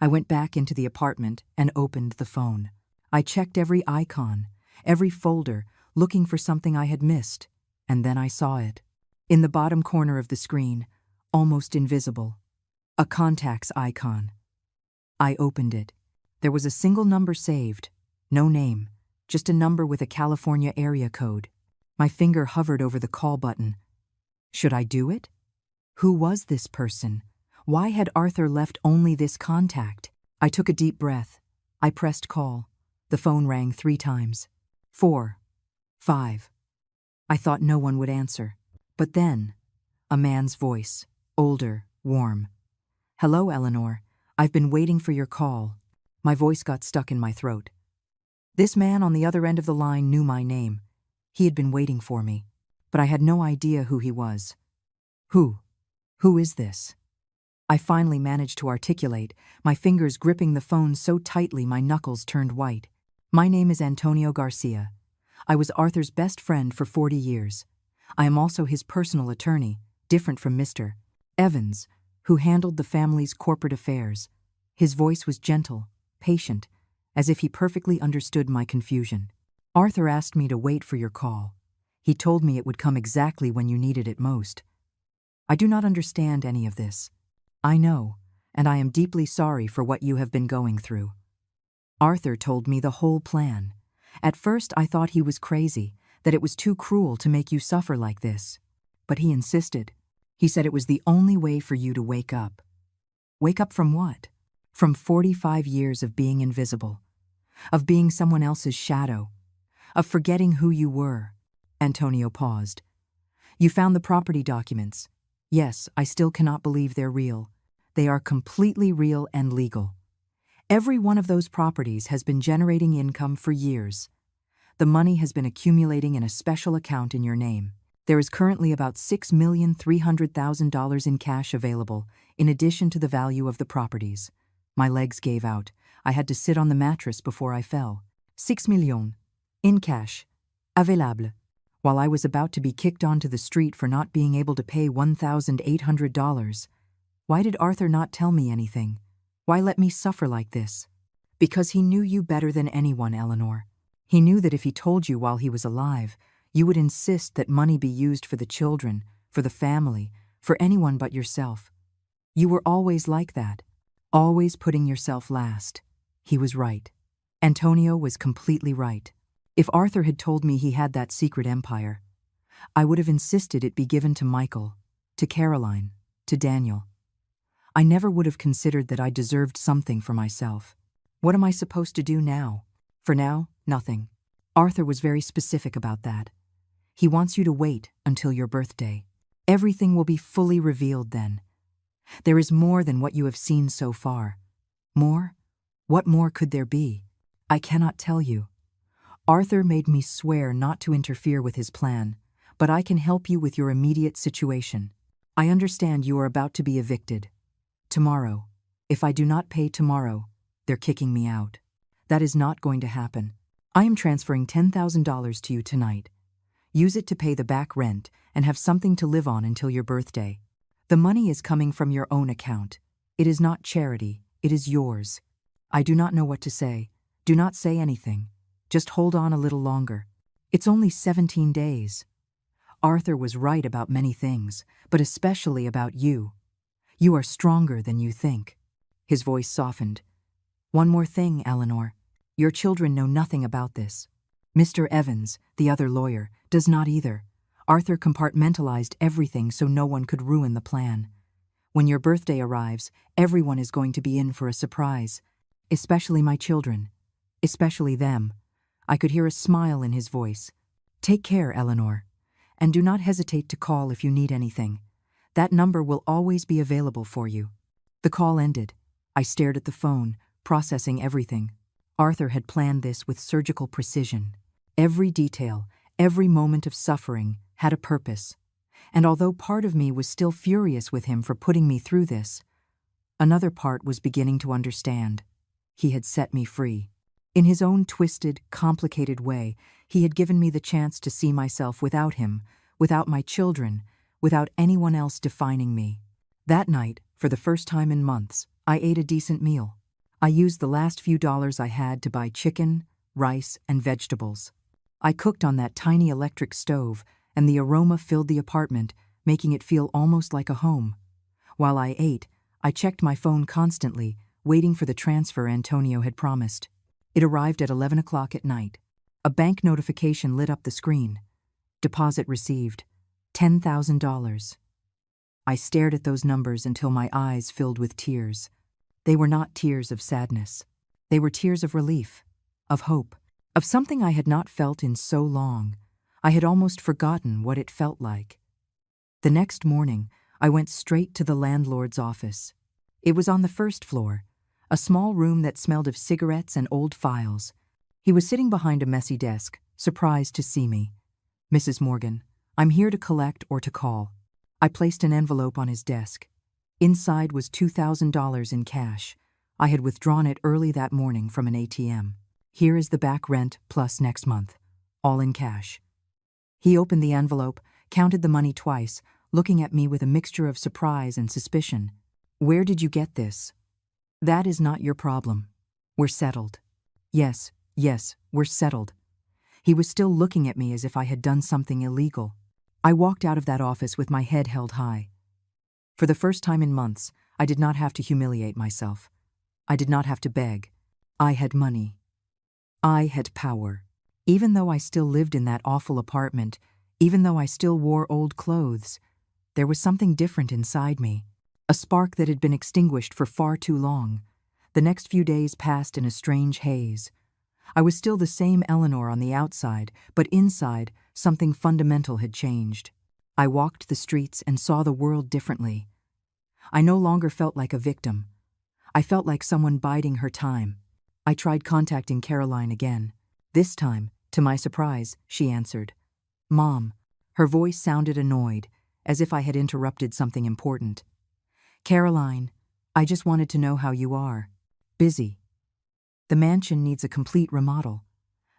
I went back into the apartment and opened the phone. I checked every icon, every folder, looking for something I had missed, and then I saw it. In the bottom corner of the screen, almost invisible, a contacts icon. I opened it. There was a single number saved, no name, just a number with a California area code. My finger hovered over the call button. Should I do it? Who was this person? Why had Arthur left only this contact? I took a deep breath. I pressed call. The phone rang 3 times. 4. 5. I thought no one would answer. But then, a man's voice, older, warm. "Hello, Eleanor. I've been waiting for your call." My voice got stuck in my throat. This man on the other end of the line knew my name. He had been waiting for me, but I had no idea who he was. Who? Who is this? I finally managed to articulate, my fingers gripping the phone so tightly my knuckles turned white. "My name is Antonio Garcia. I was Arthur's best friend for 40 years. I am also his personal attorney, different from Mr. Evans, who handled the family's corporate affairs." His voice was gentle, patient, as if he perfectly understood my confusion. "Arthur asked me to wait for your call. He told me it would come exactly when you needed it most. I do not understand any of this. I know, and I am deeply sorry for what you have been going through." Arthur told me the whole plan. At first I thought he was crazy, that it was too cruel to make you suffer like this. But he insisted. He said it was the only way for you to wake up. Wake up from what? From 45 years of being invisible, of being someone else's shadow, of forgetting who you were. Antonio paused. You found the property documents. Yes, I still cannot believe they're real. They are completely real and legal. Every one of those properties has been generating income for years. The money has been accumulating in a special account in your name. There is currently about $6,300,000 in cash available, in addition to the value of the properties. My legs gave out. I had to sit on the mattress before I fell. 6 millions. In cash. Available. While I was about to be kicked onto the street for not being able to pay $1,800. Why did Arthur not tell me anything? Why let me suffer like this? Because he knew you better than anyone, Eleanor. He knew that if he told you while he was alive, you would insist that money be used for the children, for the family, for anyone but yourself. You were always like that, always putting yourself last. He was right. Antonio was completely right. If Arthur had told me he had that secret empire, I would have insisted it be given to Michael, to Caroline, to Daniel. I never would have considered that I deserved something for myself. What am I supposed to do now? For now, nothing. Arthur was very specific about that. He wants you to wait until your birthday. Everything will be fully revealed then. There is more than what you have seen so far. More? What more could there be? I cannot tell you. Arthur made me swear not to interfere with his plan, but I can help you with your immediate situation. I understand you are about to be evicted. Tomorrow. If I do not pay tomorrow, they're kicking me out. That is not going to happen. I am transferring $10,000 to you tonight. Use it to pay the back rent and have something to live on until your birthday. The money is coming from your own account. It is not charity, it is yours. I do not know what to say. Do not say anything. Just hold on a little longer. It's only 17 days. Arthur was right about many things, but especially about you. You are stronger than you think. His voice softened. One more thing, Eleanor. Your children know nothing about this. Mr. Evans, the other lawyer, does not either. Arthur compartmentalized everything so no one could ruin the plan. When your birthday arrives, everyone is going to be in for a surprise. Especially my children. Especially them. I could hear a smile in his voice. Take care, Eleanor. And do not hesitate to call if you need anything. That number will always be available for you. The call ended. I stared at the phone, processing everything. Arthur had planned this with surgical precision. Every detail, every moment of suffering had a purpose. And although part of me was still furious with him for putting me through this, another part was beginning to understand. He had set me free. In his own twisted, complicated way, he had given me the chance to see myself without him, without my children, without anyone else defining me. That night, for the first time in months, I ate a decent meal. I used the last few dollars I had to buy chicken, rice, and vegetables. I cooked on that tiny electric stove, and the aroma filled the apartment, making it feel almost like a home. While I ate, I checked my phone constantly, waiting for the transfer Antonio had promised. It arrived at 11 o'clock at night. A bank notification lit up the screen. Deposit received. $10,000. I stared at those numbers until my eyes filled with tears. They were not tears of sadness. They were tears of relief, of hope, of something I had not felt in so long. I had almost forgotten what it felt like. The next morning, I went straight to the landlord's office. It was on the first floor, a small room that smelled of cigarettes and old files. He was sitting behind a messy desk, surprised to see me. Mrs. Morgan, I'm here to collect or to call. I placed an envelope on his desk. Inside was $2,000 in cash. I had withdrawn it early that morning from an ATM. Here is the back rent plus next month, all in cash. He opened the envelope, counted the money twice, looking at me with a mixture of surprise and suspicion. Where did you get this? That is not your problem. We're settled. Yes, we're settled. He was still looking at me as if I had done something illegal. I walked out of that office with my head held high. For the first time in months, I did not have to humiliate myself. I did not have to beg. I had money. I had power. Even though I still lived in that awful apartment, even though I still wore old clothes, there was something different inside me. a spark that had been extinguished for far too long. The next few days passed in a strange haze. I was still the same Eleanor on the outside, but inside, something fundamental had changed. I walked the streets and saw the world differently. I no longer felt like a victim. I felt like someone biding her time. I tried contacting Caroline again. This time, to my surprise, she answered. Mom. Her voice sounded annoyed, as if I had interrupted something important. Caroline, I just wanted to know how you are. Busy. The mansion needs a complete remodel.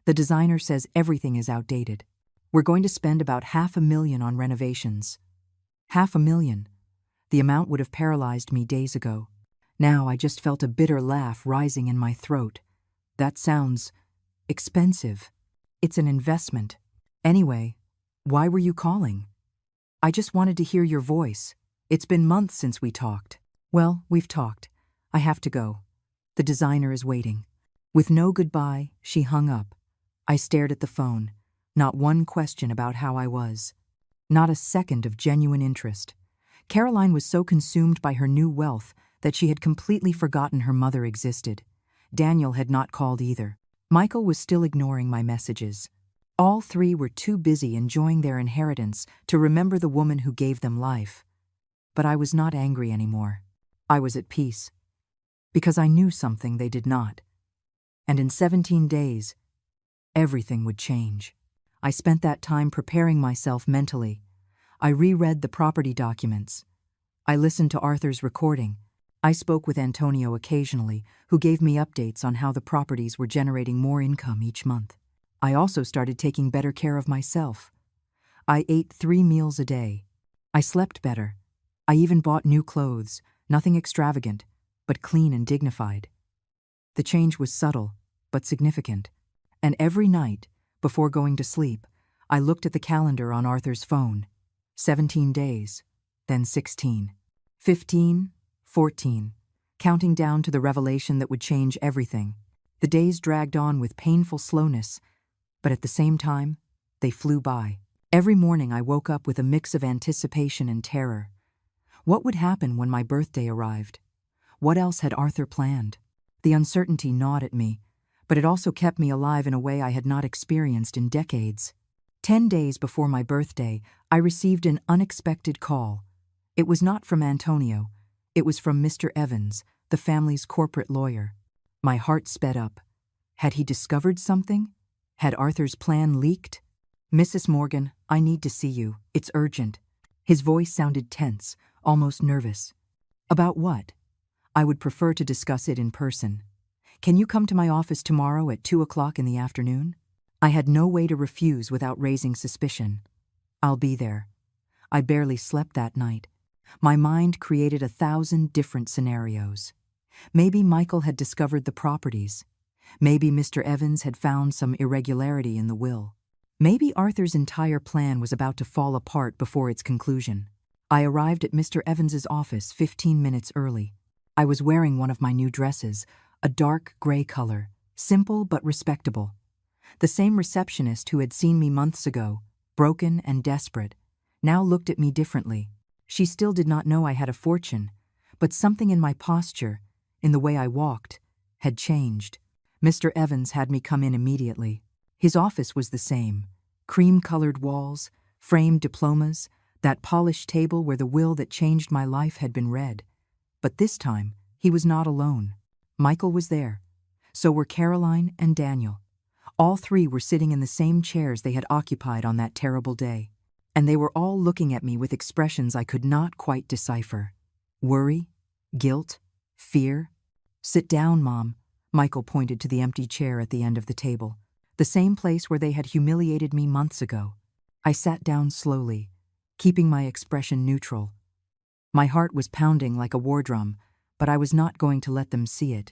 The designer says everything is outdated. We're going to spend about $500,000 on renovations. $500,000. The amount would have paralyzed me days ago. Now I just felt a bitter laugh rising in my throat. That sounds expensive. It's an investment. Anyway, why were you calling? I just wanted to hear your voice. It's been months since we talked. Well, we've talked. I have to go. The designer is waiting. With no goodbye, she hung up. I stared at the phone. Not one question about how I was. Not a second of genuine interest. Caroline was so consumed by her new wealth that she had completely forgotten her mother existed. Daniel had not called either. Michael was still ignoring my messages. All three were too busy enjoying their inheritance to remember the woman who gave them life. But I was not angry anymore. I was at peace. Because I knew something they did not. And in 17 days, everything would change. I spent that time preparing myself mentally. I reread the property documents. I listened to Arthur's recording. I spoke with Antonio occasionally, who gave me updates on how the properties were generating more income each month. I also started taking better care of myself. I ate 3 meals a day. I slept better. I even bought new clothes, nothing extravagant, but clean and dignified. The change was subtle, but significant. And every night, before going to sleep, I looked at the calendar on Arthur's phone. 17 days, then 16, 15, 14, counting down to the revelation that would change everything. The days dragged on with painful slowness, but at the same time, they flew by. Every morning I woke up with a mix of anticipation and terror. What would happen when my birthday arrived? What else had Arthur planned? The uncertainty gnawed at me, but it also kept me alive in a way I had not experienced in decades. 10 days before my birthday, I received an unexpected call. It was not from Antonio. It was from Mr. Evans, the family's corporate lawyer. My heart sped up. Had he discovered something? Had Arthur's plan leaked? Mrs. Morgan, I need to see you. It's urgent. His voice sounded tense, almost nervous. About what? I would prefer to discuss it in person. Can you come to my office tomorrow at 2 o'clock in the afternoon? I had no way to refuse without raising suspicion. I'll be there. I barely slept that night. My mind created 1,000 different scenarios. Maybe Michael had discovered the properties. Maybe Mr. Evans had found some irregularity in the will. Maybe Arthur's entire plan was about to fall apart before its conclusion. I arrived at Mr. Evans's office 15 minutes early. I was wearing one of my new dresses, a dark gray color, simple but respectable. The same receptionist who had seen me months ago, broken and desperate, now looked at me differently. She still did not know I had a fortune, but something in my posture, in the way I walked, had changed. Mr. Evans had me come in immediately. His office was the same, cream-colored walls, framed diplomas, that polished table where the will that changed my life had been read. But this time, he was not alone. Michael was there. So were Caroline and Daniel. All three were sitting in the same chairs they had occupied on that terrible day. And they were all looking at me with expressions I could not quite decipher. Worry? Guilt? Fear? Sit down, Mom. Michael pointed to the empty chair at the end of the table. The same place where they had humiliated me months ago. I sat down slowly, keeping my expression neutral. My heart was pounding like a war drum, but I was not going to let them see it.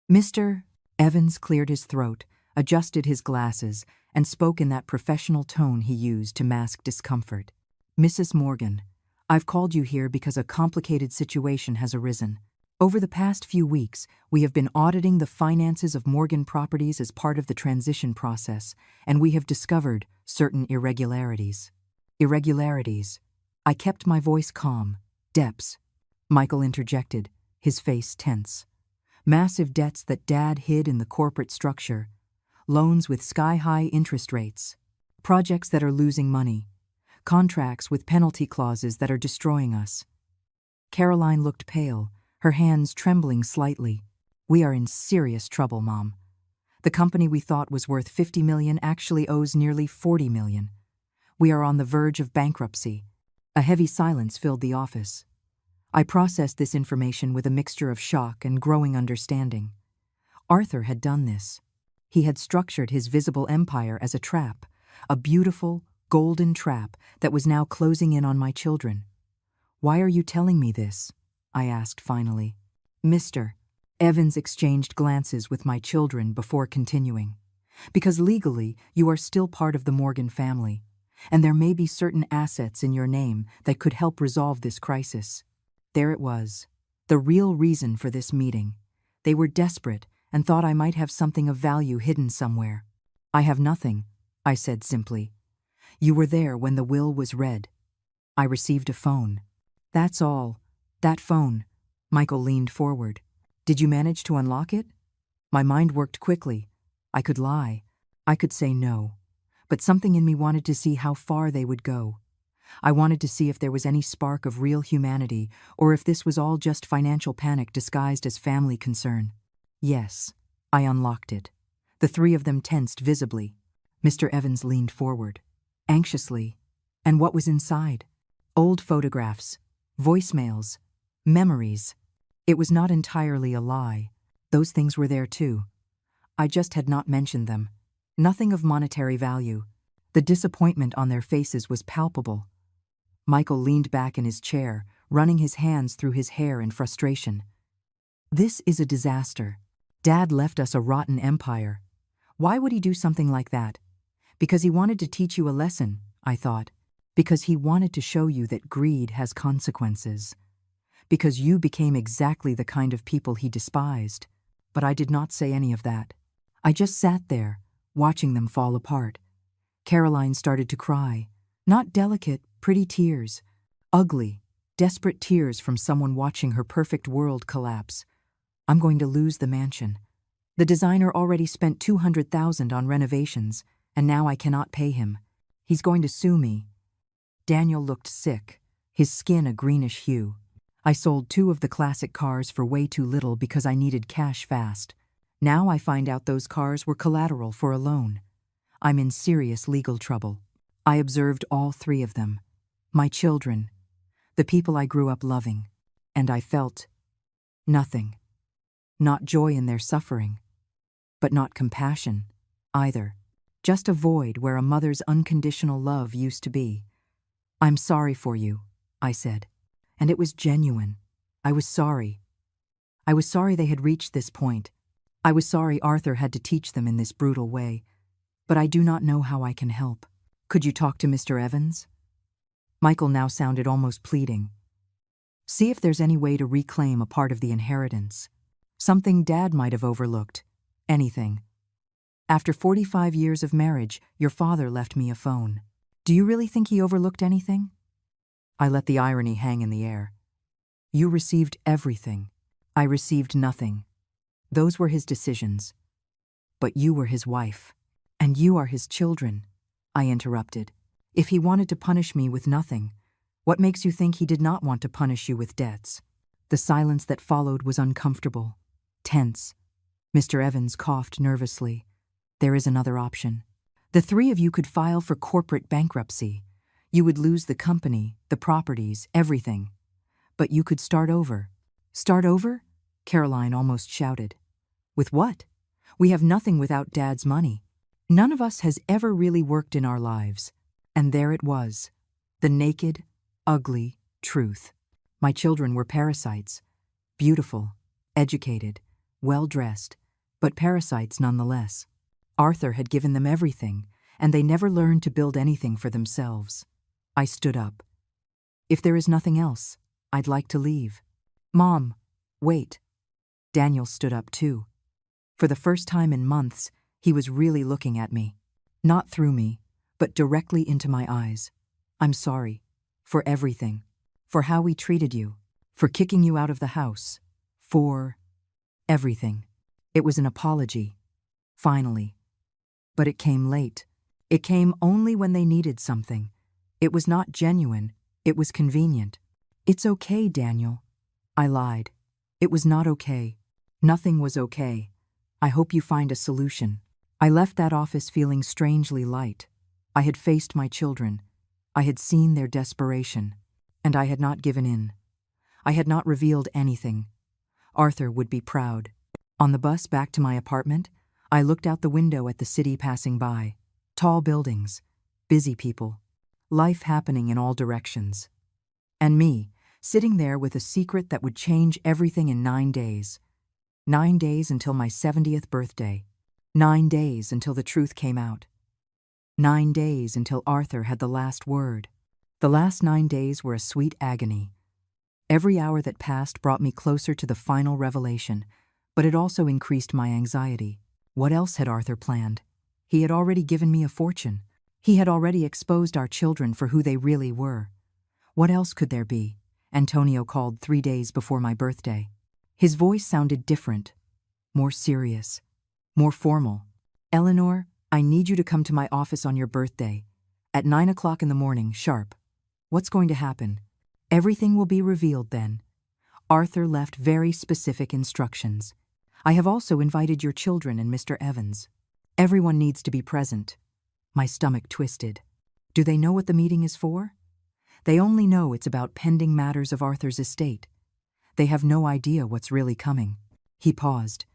Mr. Evans cleared his throat, adjusted his glasses, and spoke in that professional tone he used to mask discomfort. Mrs. Morgan, I've called you here because a complicated situation has arisen. Over the past few weeks, we have been auditing the finances of Morgan Properties as part of the transition process, and we have discovered certain irregularities. Irregularities. I kept my voice calm. Depths. Michael interjected, his face tense. Massive debts that Dad hid in the corporate structure. Loans with sky-high interest rates. Projects that are losing money. Contracts with penalty clauses that are destroying us. Caroline looked pale, her hands trembling slightly. We are in serious trouble, Mom. The company we thought was worth $50 million actually owes nearly $40 million. We are on the verge of bankruptcy. A heavy silence filled the office. I processed this information with a mixture of shock and growing understanding. Arthur had done this. He had structured his visible empire as a trap, a beautiful, golden trap that was now closing in on my children. Why are you telling me this? I asked finally. Mr. Evans exchanged glances with my children before continuing. Because legally, you are still part of the Morgan family, and there may be certain assets in your name that could help resolve this crisis. There it was, the real reason for this meeting. They were desperate and thought I might have something of value hidden somewhere. I have nothing, I said simply. You were there when the will was read. I received a phone. That's all. That phone. Michael leaned forward. Did you manage to unlock it? My mind worked quickly. I could lie. I could say no. But something in me wanted to see how far they would go. I wanted to see if there was any spark of real humanity, or if this was all just financial panic disguised as family concern. Yes, I unlocked it. The three of them tensed visibly. Mr. Evans leaned forward, anxiously. And what was inside? Old photographs, voicemails, memories. It was not entirely a lie. Those things were there too. I just had not mentioned them. Nothing of monetary value. The disappointment on their faces was palpable. Michael leaned back in his chair, running his hands through his hair in frustration. This is a disaster. Dad left us a rotten empire. Why would he do something like that? Because he wanted to teach you a lesson, I thought. Because he wanted to show you that greed has consequences. Because you became exactly the kind of people he despised. But I did not say any of that. I just sat there, watching them fall apart. Caroline started to cry. Not delicate, pretty tears. Ugly, desperate tears from someone watching her perfect world collapse. I'm going to lose the mansion. The designer already spent $200,000 on renovations, and now I cannot pay him. He's going to sue me. Daniel looked sick, his skin a greenish hue. I sold 2 of the classic cars for way too little because I needed cash fast. Now I find out those cars were collateral for a loan. I'm in serious legal trouble. I observed all 3 of them. My children, the people I grew up loving, and I felt nothing. Not joy in their suffering, but not compassion either. Just a void where a mother's unconditional love used to be. I'm sorry for you, I said, and it was genuine. I was sorry. I was sorry they had reached this point. I was sorry Arthur had to teach them in this brutal way, but I do not know how I can help. Could you talk to Mr. Evans? Michael now sounded almost pleading. See if there's any way to reclaim a part of the inheritance. Something Dad might have overlooked. Anything. After 45 years of marriage, your father left me a phone. Do you really think he overlooked anything? I let the irony hang in the air. You received everything. I received nothing. Those were his decisions. But you were his wife. And you are his children, I interrupted. If he wanted to punish me with nothing, what makes you think he did not want to punish you with debts? The silence that followed was uncomfortable, tense. Mr. Evans coughed nervously. There is another option. The 3 of you could file for corporate bankruptcy. You would lose the company, the properties, everything. But you could start over. Start over? Caroline almost shouted. With what? We have nothing without Dad's money. None of us has ever really worked in our lives. And there it was, the naked, ugly truth. My children were parasites. Beautiful, educated, well-dressed, but parasites nonetheless. Arthur had given them everything, and they never learned to build anything for themselves. I stood up. If there is nothing else, I'd like to leave. Mom, wait. Daniel stood up too. For the first time in months, he was really looking at me. Not through me, but directly into my eyes. I'm sorry. For everything. For how we treated you. For kicking you out of the house. For everything. It was an apology. Finally. But it came late. It came only when they needed something. It was not genuine. It was convenient. It's okay, Daniel. I lied. It was not okay. Nothing was okay. I hope you find a solution. I left that office feeling strangely light. I had faced my children. I had seen their desperation. And I had not given in. I had not revealed anything. Arthur would be proud. On the bus back to my apartment, I looked out the window at the city passing by. Tall buildings, busy people, life happening in all directions. And me, sitting there with a secret that would change everything in 9 days. 9 days until my 70th birthday. 9 days until the truth came out. 9 days until Arthur had the last word. The last 9 days were a sweet agony. Every hour that passed brought me closer to the final revelation, but it also increased my anxiety. What else had Arthur planned? He had already given me a fortune. He had already exposed our children for who they really were. What else could there be? Antonio called 3 days before my birthday. His voice sounded different, more serious, more formal. Eleanor, I need you to come to my office on your birthday. At 9 o'clock in the morning, sharp. What's going to happen? Everything will be revealed then. Arthur left very specific instructions. I have also invited your children and Mr. Evans. Everyone needs to be present. My stomach twisted. Do they know what the meeting is for? They only know it's about pending matters of Arthur's estate. They have no idea what's really coming. He paused.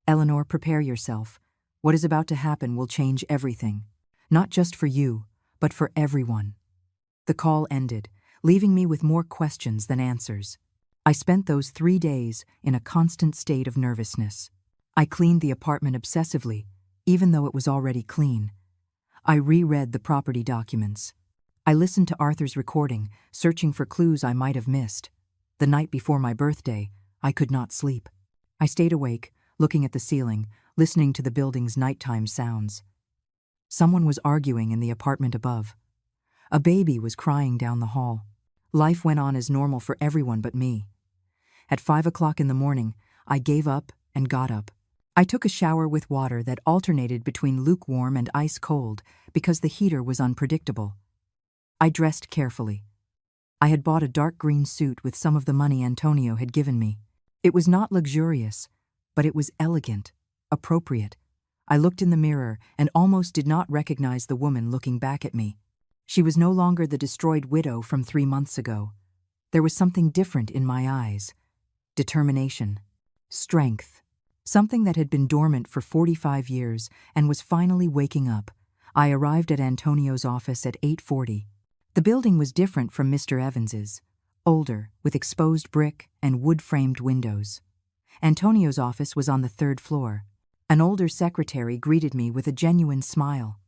Eleanor, prepare yourself. What is about to happen will change everything. Not just for you, but for everyone. The call ended, leaving me with more questions than answers. I spent those 3 days in a constant state of nervousness. I cleaned the apartment obsessively, even though it was already clean. I reread the property documents. I listened to Arthur's recording, searching for clues I might have missed. The night before my birthday, I could not sleep. I stayed awake, looking at the ceiling, listening to the building's nighttime sounds. Someone was arguing in the apartment above. A baby was crying down the hall. Life went on as normal for everyone but me. At 5 o'clock in the morning, I gave up and got up. I took a shower with water that alternated between lukewarm and ice-cold because the heater was unpredictable. I dressed carefully. I had bought a dark green suit with some of the money Antonio had given me. It was not luxurious, but it was elegant, appropriate. I looked in the mirror and almost did not recognize the woman looking back at me. She was no longer the destroyed widow from 3 months ago. There was something different in my eyes. Determination. Strength. Something that had been dormant for 45 years and was finally waking up. I arrived at Antonio's office at 8:40. The building was different from Mr. Evans's. Older, with exposed brick and wood-framed windows. Antonio's office was on the 3rd floor. An older secretary greeted me with a genuine smile.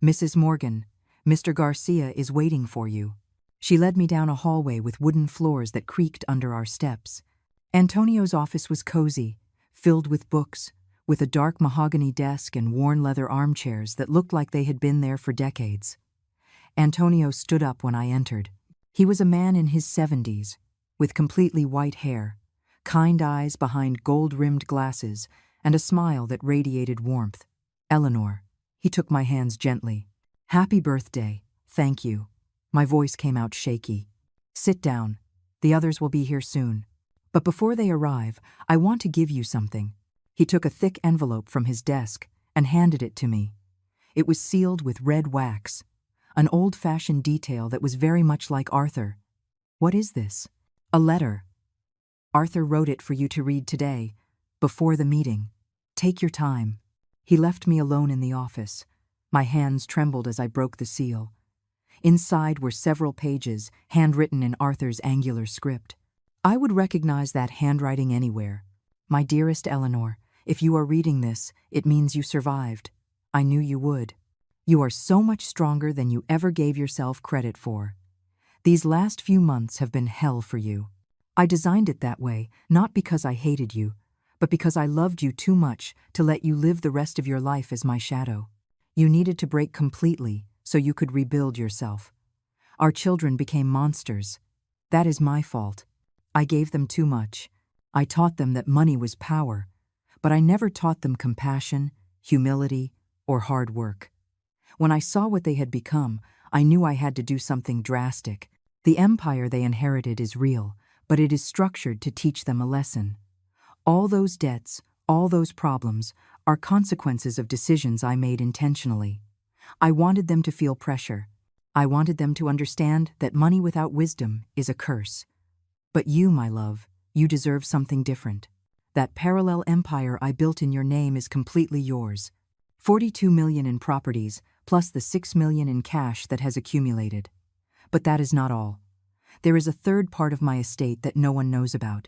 Mrs. Morgan, Mr. Garcia is waiting for you. She led me down a hallway with wooden floors that creaked under our steps. Antonio's office was cozy, filled with books, with a dark mahogany desk and worn leather armchairs that looked like they had been there for decades. Antonio stood up when I entered. He was a man in his 70s, with completely white hair, kind eyes behind gold-rimmed glasses, and a smile that radiated warmth. Eleanor. He took my hands gently. Happy birthday. Thank you. My voice came out shaky. Sit down. The others will be here soon. But before they arrive, I want to give you something. He took a thick envelope from his desk and handed it to me. It was sealed with red wax, an old-fashioned detail that was very much like Arthur. What is this? A letter. Arthur wrote it for you to read today, before the meeting. Take your time. He left me alone in the office. My hands trembled as I broke the seal. Inside were several pages, handwritten in Arthur's angular script. I would recognize that handwriting anywhere. My dearest Eleanor, if you are reading this, it means you survived. I knew you would. You are so much stronger than you ever gave yourself credit for. These last few months have been hell for you. I designed it that way, not because I hated you, but because I loved you too much to let you live the rest of your life as my shadow. You needed to break completely so you could rebuild yourself. Our children became monsters. That is my fault. I gave them too much. I taught them that money was power, but I never taught them compassion, humility, or hard work. When I saw what they had become, I knew I had to do something drastic. The empire they inherited is real, but it is structured to teach them a lesson. All those debts, all those problems, are consequences of decisions I made intentionally. I wanted them to feel pressure. I wanted them to understand that money without wisdom is a curse. But you, my love, you deserve something different. That parallel empire I built in your name is completely yours. 42 million in properties, plus the 6 million in cash that has accumulated. But that is not all. There is a third part of my estate that no one knows about.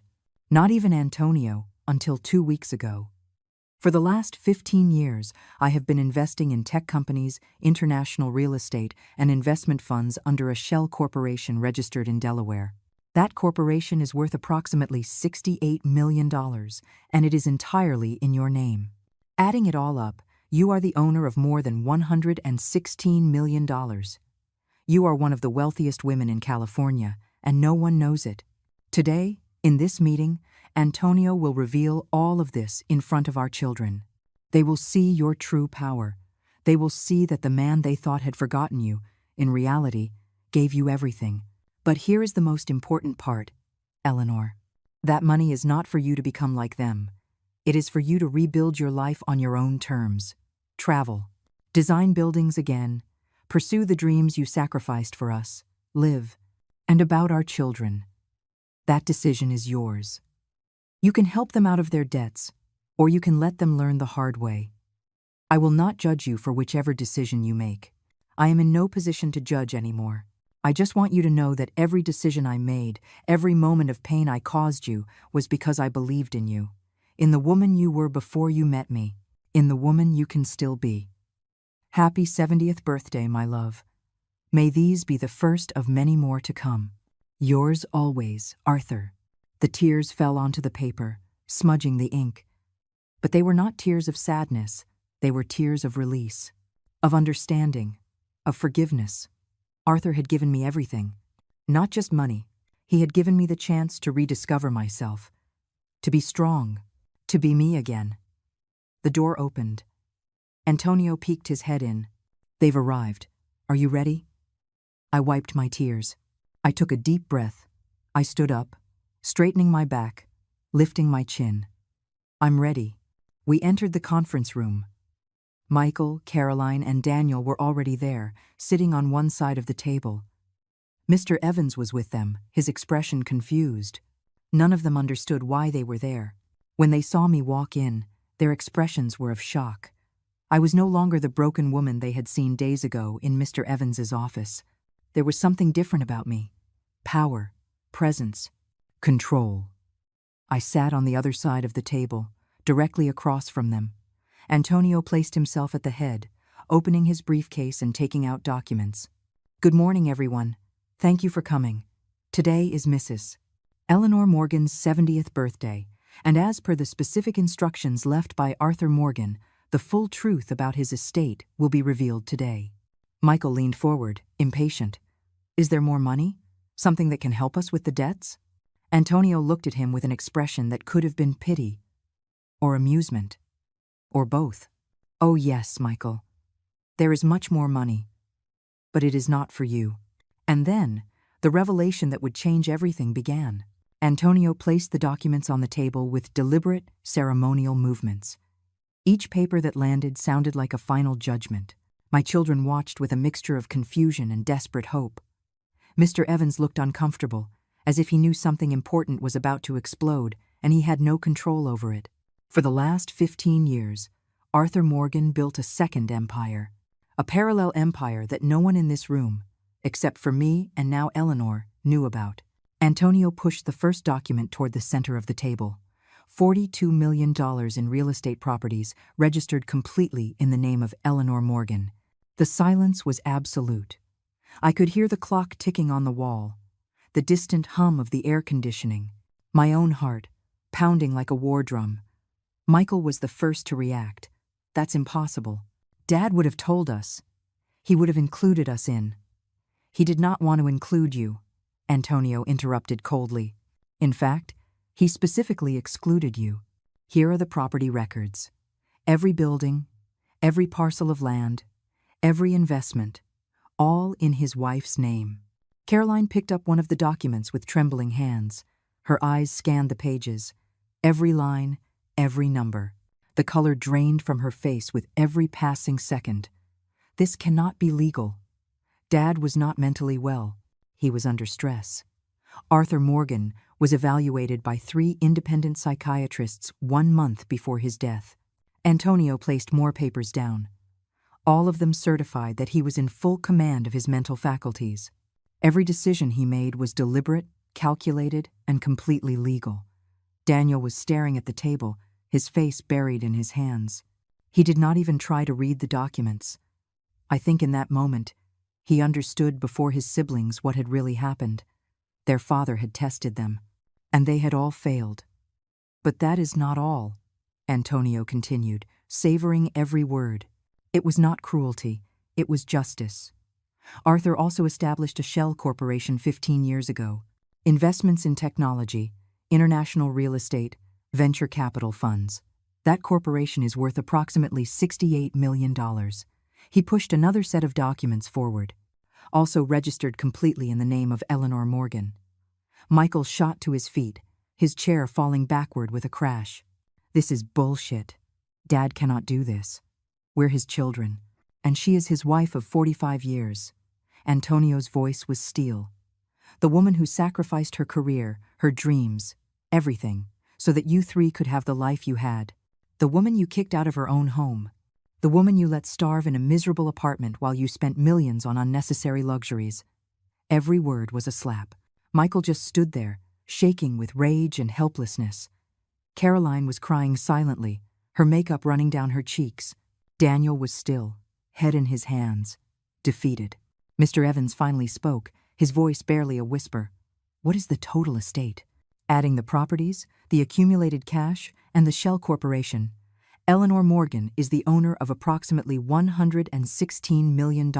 Not even Antonio, until 2 weeks ago. For the last 15 years, I have been investing in tech companies, international real estate, and investment funds under a shell corporation registered in Delaware. That corporation is worth approximately $68 million, and it is entirely in your name. Adding it all up, you are the owner of more than $116 million. You are one of the wealthiest women in California, and no one knows it. Today, in this meeting, Antonio will reveal all of this in front of our children. They will see your true power. They will see that the man they thought had forgotten you, in reality, gave you everything. But here is the most important part, Eleanor. That money is not for you to become like them. It is for you to rebuild your life on your own terms. Travel. Design buildings again. Pursue the dreams you sacrificed for us. Live. And about our children. That decision is yours. You can help them out of their debts, or you can let them learn the hard way. I will not judge you for whichever decision you make. I am in no position to judge anymore. I just want you to know that every decision I made, every moment of pain I caused you, was because I believed in you. In the woman you were before you met me. In the woman you can still be. Happy 70th birthday, my love. May these be the first of many more to come. Yours always, Arthur. The tears fell onto the paper, smudging the ink. But they were not tears of sadness. They were tears of release, of understanding, of forgiveness. Arthur had given me everything. Not just money. He had given me the chance to rediscover myself, to be strong, to be me again. The door opened. Antonio peeked his head in. They've arrived. Are you ready? I wiped my tears. I took a deep breath. I stood up, straightening my back, lifting my chin. I'm ready. We entered the conference room. Michael, Caroline, and Daniel were already there, sitting on one side of the table. Mr. Evans was with them, his expression confused. None of them understood why they were there. When they saw me walk in, their expressions were of shock. I was no longer the broken woman they had seen days ago in Mr. Evans's office. There was something different about me. Power, presence, control. I sat on the other side of the table, directly across from them. Antonio placed himself at the head, opening his briefcase and taking out documents. Good morning, everyone. Thank you for coming. Today is Mrs. Eleanor Morgan's 70th birthday, and as per the specific instructions left by Arthur Morgan, the full truth about his estate will be revealed today. Michael leaned forward, impatient. Is there more money? Something that can help us with the debts? Antonio looked at him with an expression that could have been pity, or amusement, or both. Oh yes, Michael. There is much more money, but it is not for you. And then, the revelation that would change everything began. Antonio placed the documents on the table with deliberate, ceremonial movements. Each paper that landed sounded like a final judgment. My children watched with a mixture of confusion and desperate hope. Mr. Evans looked uncomfortable, as if he knew something important was about to explode, and he had no control over it. For the last 15 years, Arthur Morgan built a second empire, a parallel empire that no one in this room, except for me and now Eleanor, knew about. Antonio pushed the first document toward the center of the table. $42 million in real estate properties registered completely in the name of Eleanor Morgan. The silence was absolute. I could hear the clock ticking on the wall, the distant hum of the air conditioning, my own heart pounding like a war drum. Michael was the first to react. That's impossible. Dad would have told us. He would have included us in. He did not want to include you, Antonio interrupted coldly. In fact, he specifically excluded you. Here are the property records. Every building, every parcel of land, every investment, all in his wife's name. Caroline picked up one of the documents with trembling hands. Her eyes scanned the pages. Every line, every number. The color drained from her face with every passing second. This cannot be legal. Dad was not mentally well. He was under stress. Arthur Morgan was evaluated by 3 independent psychiatrists 1 month before his death. Antonio placed more papers down. All of them certified that he was in full command of his mental faculties. Every decision he made was deliberate, calculated, and completely legal. Daniel was staring at the table, his face buried in his hands. He did not even try to read the documents. I think in that moment, he understood before his siblings what had really happened. Their father had tested them, and they had all failed. But that is not all, Antonio continued, savoring every word. It was not cruelty, it was justice. Arthur also established a shell corporation 15 years ago. Investments in technology, international real estate, venture capital funds. That corporation is worth approximately $68 million. He pushed another set of documents forward, also registered completely in the name of Eleanor Morgan. Michael shot to his feet, his chair falling backward with a crash. This is bullshit. Dad cannot do this. We're his children, and she is his wife of 45 years. Antonio's voice was steel. The woman who sacrificed her career, her dreams, everything, so that you 3 could have the life you had. The woman you kicked out of her own home. The woman you let starve in a miserable apartment while you spent millions on unnecessary luxuries. Every word was a slap. Michael just stood there, shaking with rage and helplessness. Caroline was crying silently, her makeup running down her cheeks. Daniel was still, head in his hands, defeated. Mr. Evans finally spoke, his voice barely a whisper. What is the total estate? Adding the properties, the accumulated cash, and the shell corporation, Eleanor Morgan is the owner of approximately $116 million.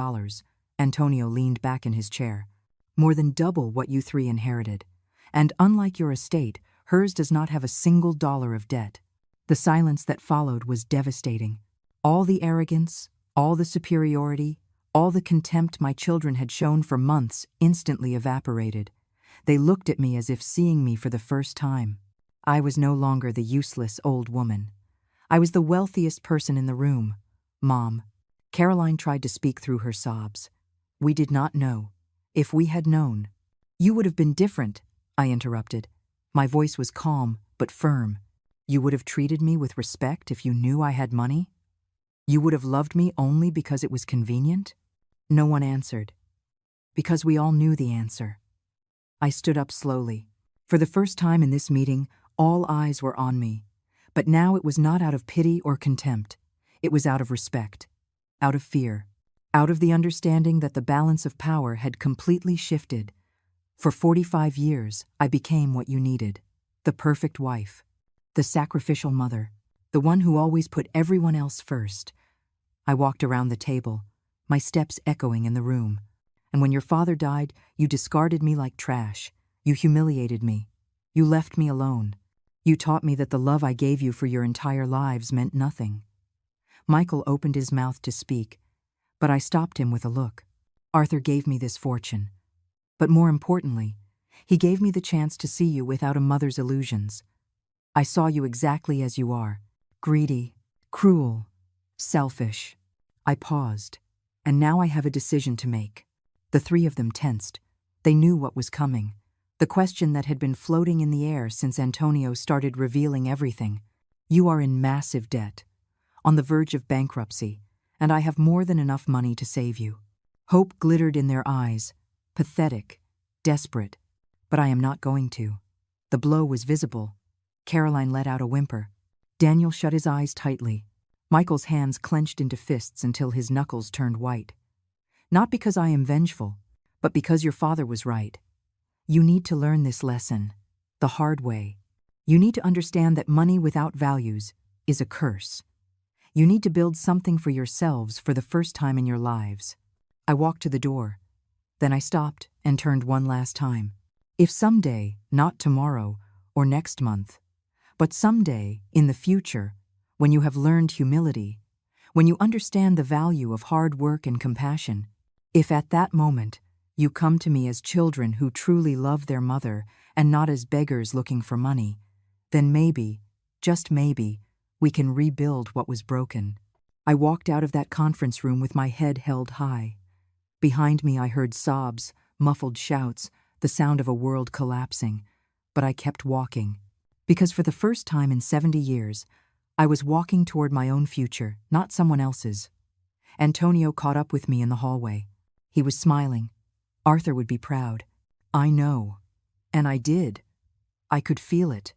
Antonio leaned back in his chair. More than double what you 3 inherited. And unlike your estate, hers does not have a single dollar of debt. The silence that followed was devastating. All the arrogance, all the superiority, all the contempt my children had shown for months instantly evaporated. They looked at me as if seeing me for the first time. I was no longer the useless old woman. I was the wealthiest person in the room. Mom. Caroline tried to speak through her sobs. We did not know. If we had known. You would have been different, I interrupted. My voice was calm, but firm. You would have treated me with respect if you knew I had money? You would have loved me only because it was convenient? No one answered. Because we all knew the answer. I stood up slowly. For the first time in this meeting, all eyes were on me. But now it was not out of pity or contempt. It was out of respect, out of fear, out of the understanding that the balance of power had completely shifted. For 45 years, I became what you needed. The perfect wife, the sacrificial mother, the one who always put everyone else first. I walked around the table, my steps echoing in the room. And when your father died, you discarded me like trash. You humiliated me. You left me alone. You taught me that the love I gave you for your entire lives meant nothing. Michael opened his mouth to speak, but I stopped him with a look. Arthur gave me this fortune. But more importantly, he gave me the chance to see you without a mother's illusions. I saw you exactly as you are, greedy, cruel, selfish. I paused, and now I have a decision to make. The 3 of them tensed. They knew what was coming. The question that had been floating in the air since Antonio started revealing everything. You are in massive debt, on the verge of bankruptcy, and I have more than enough money to save you. Hope glittered in their eyes, pathetic, desperate, but I am not going to. The blow was visible. Caroline let out a whimper. Daniel shut his eyes tightly. Michael's hands clenched into fists until his knuckles turned white. Not because I am vengeful, but because your father was right. You need to learn this lesson, the hard way. You need to understand that money without values is a curse. You need to build something for yourselves for the first time in your lives. I walked to the door. Then I stopped and turned one last time. If someday, not tomorrow or next month, but someday, in the future, when you have learned humility, when you understand the value of hard work and compassion, if at that moment you come to me as children who truly love their mother and not as beggars looking for money, then maybe, just maybe, we can rebuild what was broken. I walked out of that conference room with my head held high. Behind me I heard sobs, muffled shouts, the sound of a world collapsing, but I kept walking. Because for the first time in 70 years, I was walking toward my own future, not someone else's. Antonio caught up with me in the hallway. He was smiling. Arthur would be proud. I know. And I did. I could feel it,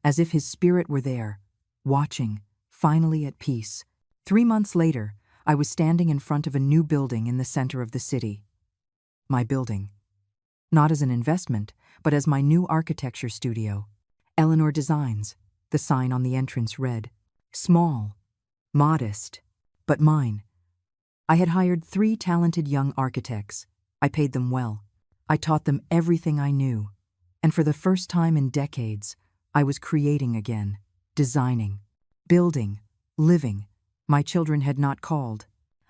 as if his spirit were there, watching, finally at peace. 3 months later, I was standing in front of a new building in the center of the city. My building. Not as an investment, but as my new architecture studio. Eleanor Designs, the sign on the entrance read. Small, modest, but mine. I had hired 3 talented young architects. I paid them well. I taught them everything I knew. And for the first time in decades, I was creating again, designing, building, living. My children had not called.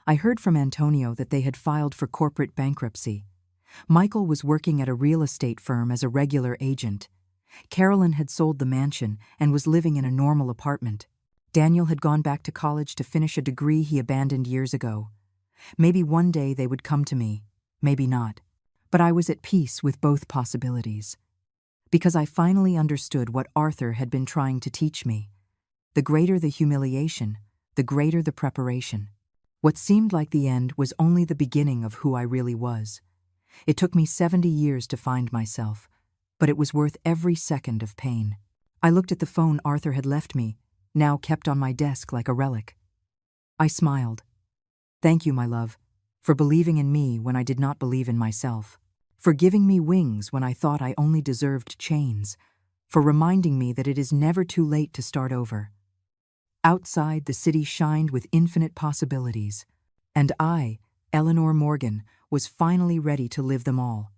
I heard from Antonio that they had filed for corporate bankruptcy. Michael was working at a real estate firm as a regular agent. Carolyn had sold the mansion and was living in a normal apartment. Daniel had gone back to college to finish a degree he abandoned years ago. Maybe one day they would come to me, maybe not. But I was at peace with both possibilities. Because I finally understood what Arthur had been trying to teach me. The greater the humiliation, the greater the preparation. What seemed like the end was only the beginning of who I really was. It took me 70 years to find myself, but it was worth every second of pain. I looked at the phone Arthur had left me, now kept on my desk like a relic. I smiled. Thank you, my love, for believing in me when I did not believe in myself, for giving me wings when I thought I only deserved chains, for reminding me that it is never too late to start over. Outside, the city shined with infinite possibilities, and I, Eleanor Morgan, was finally ready to live them all.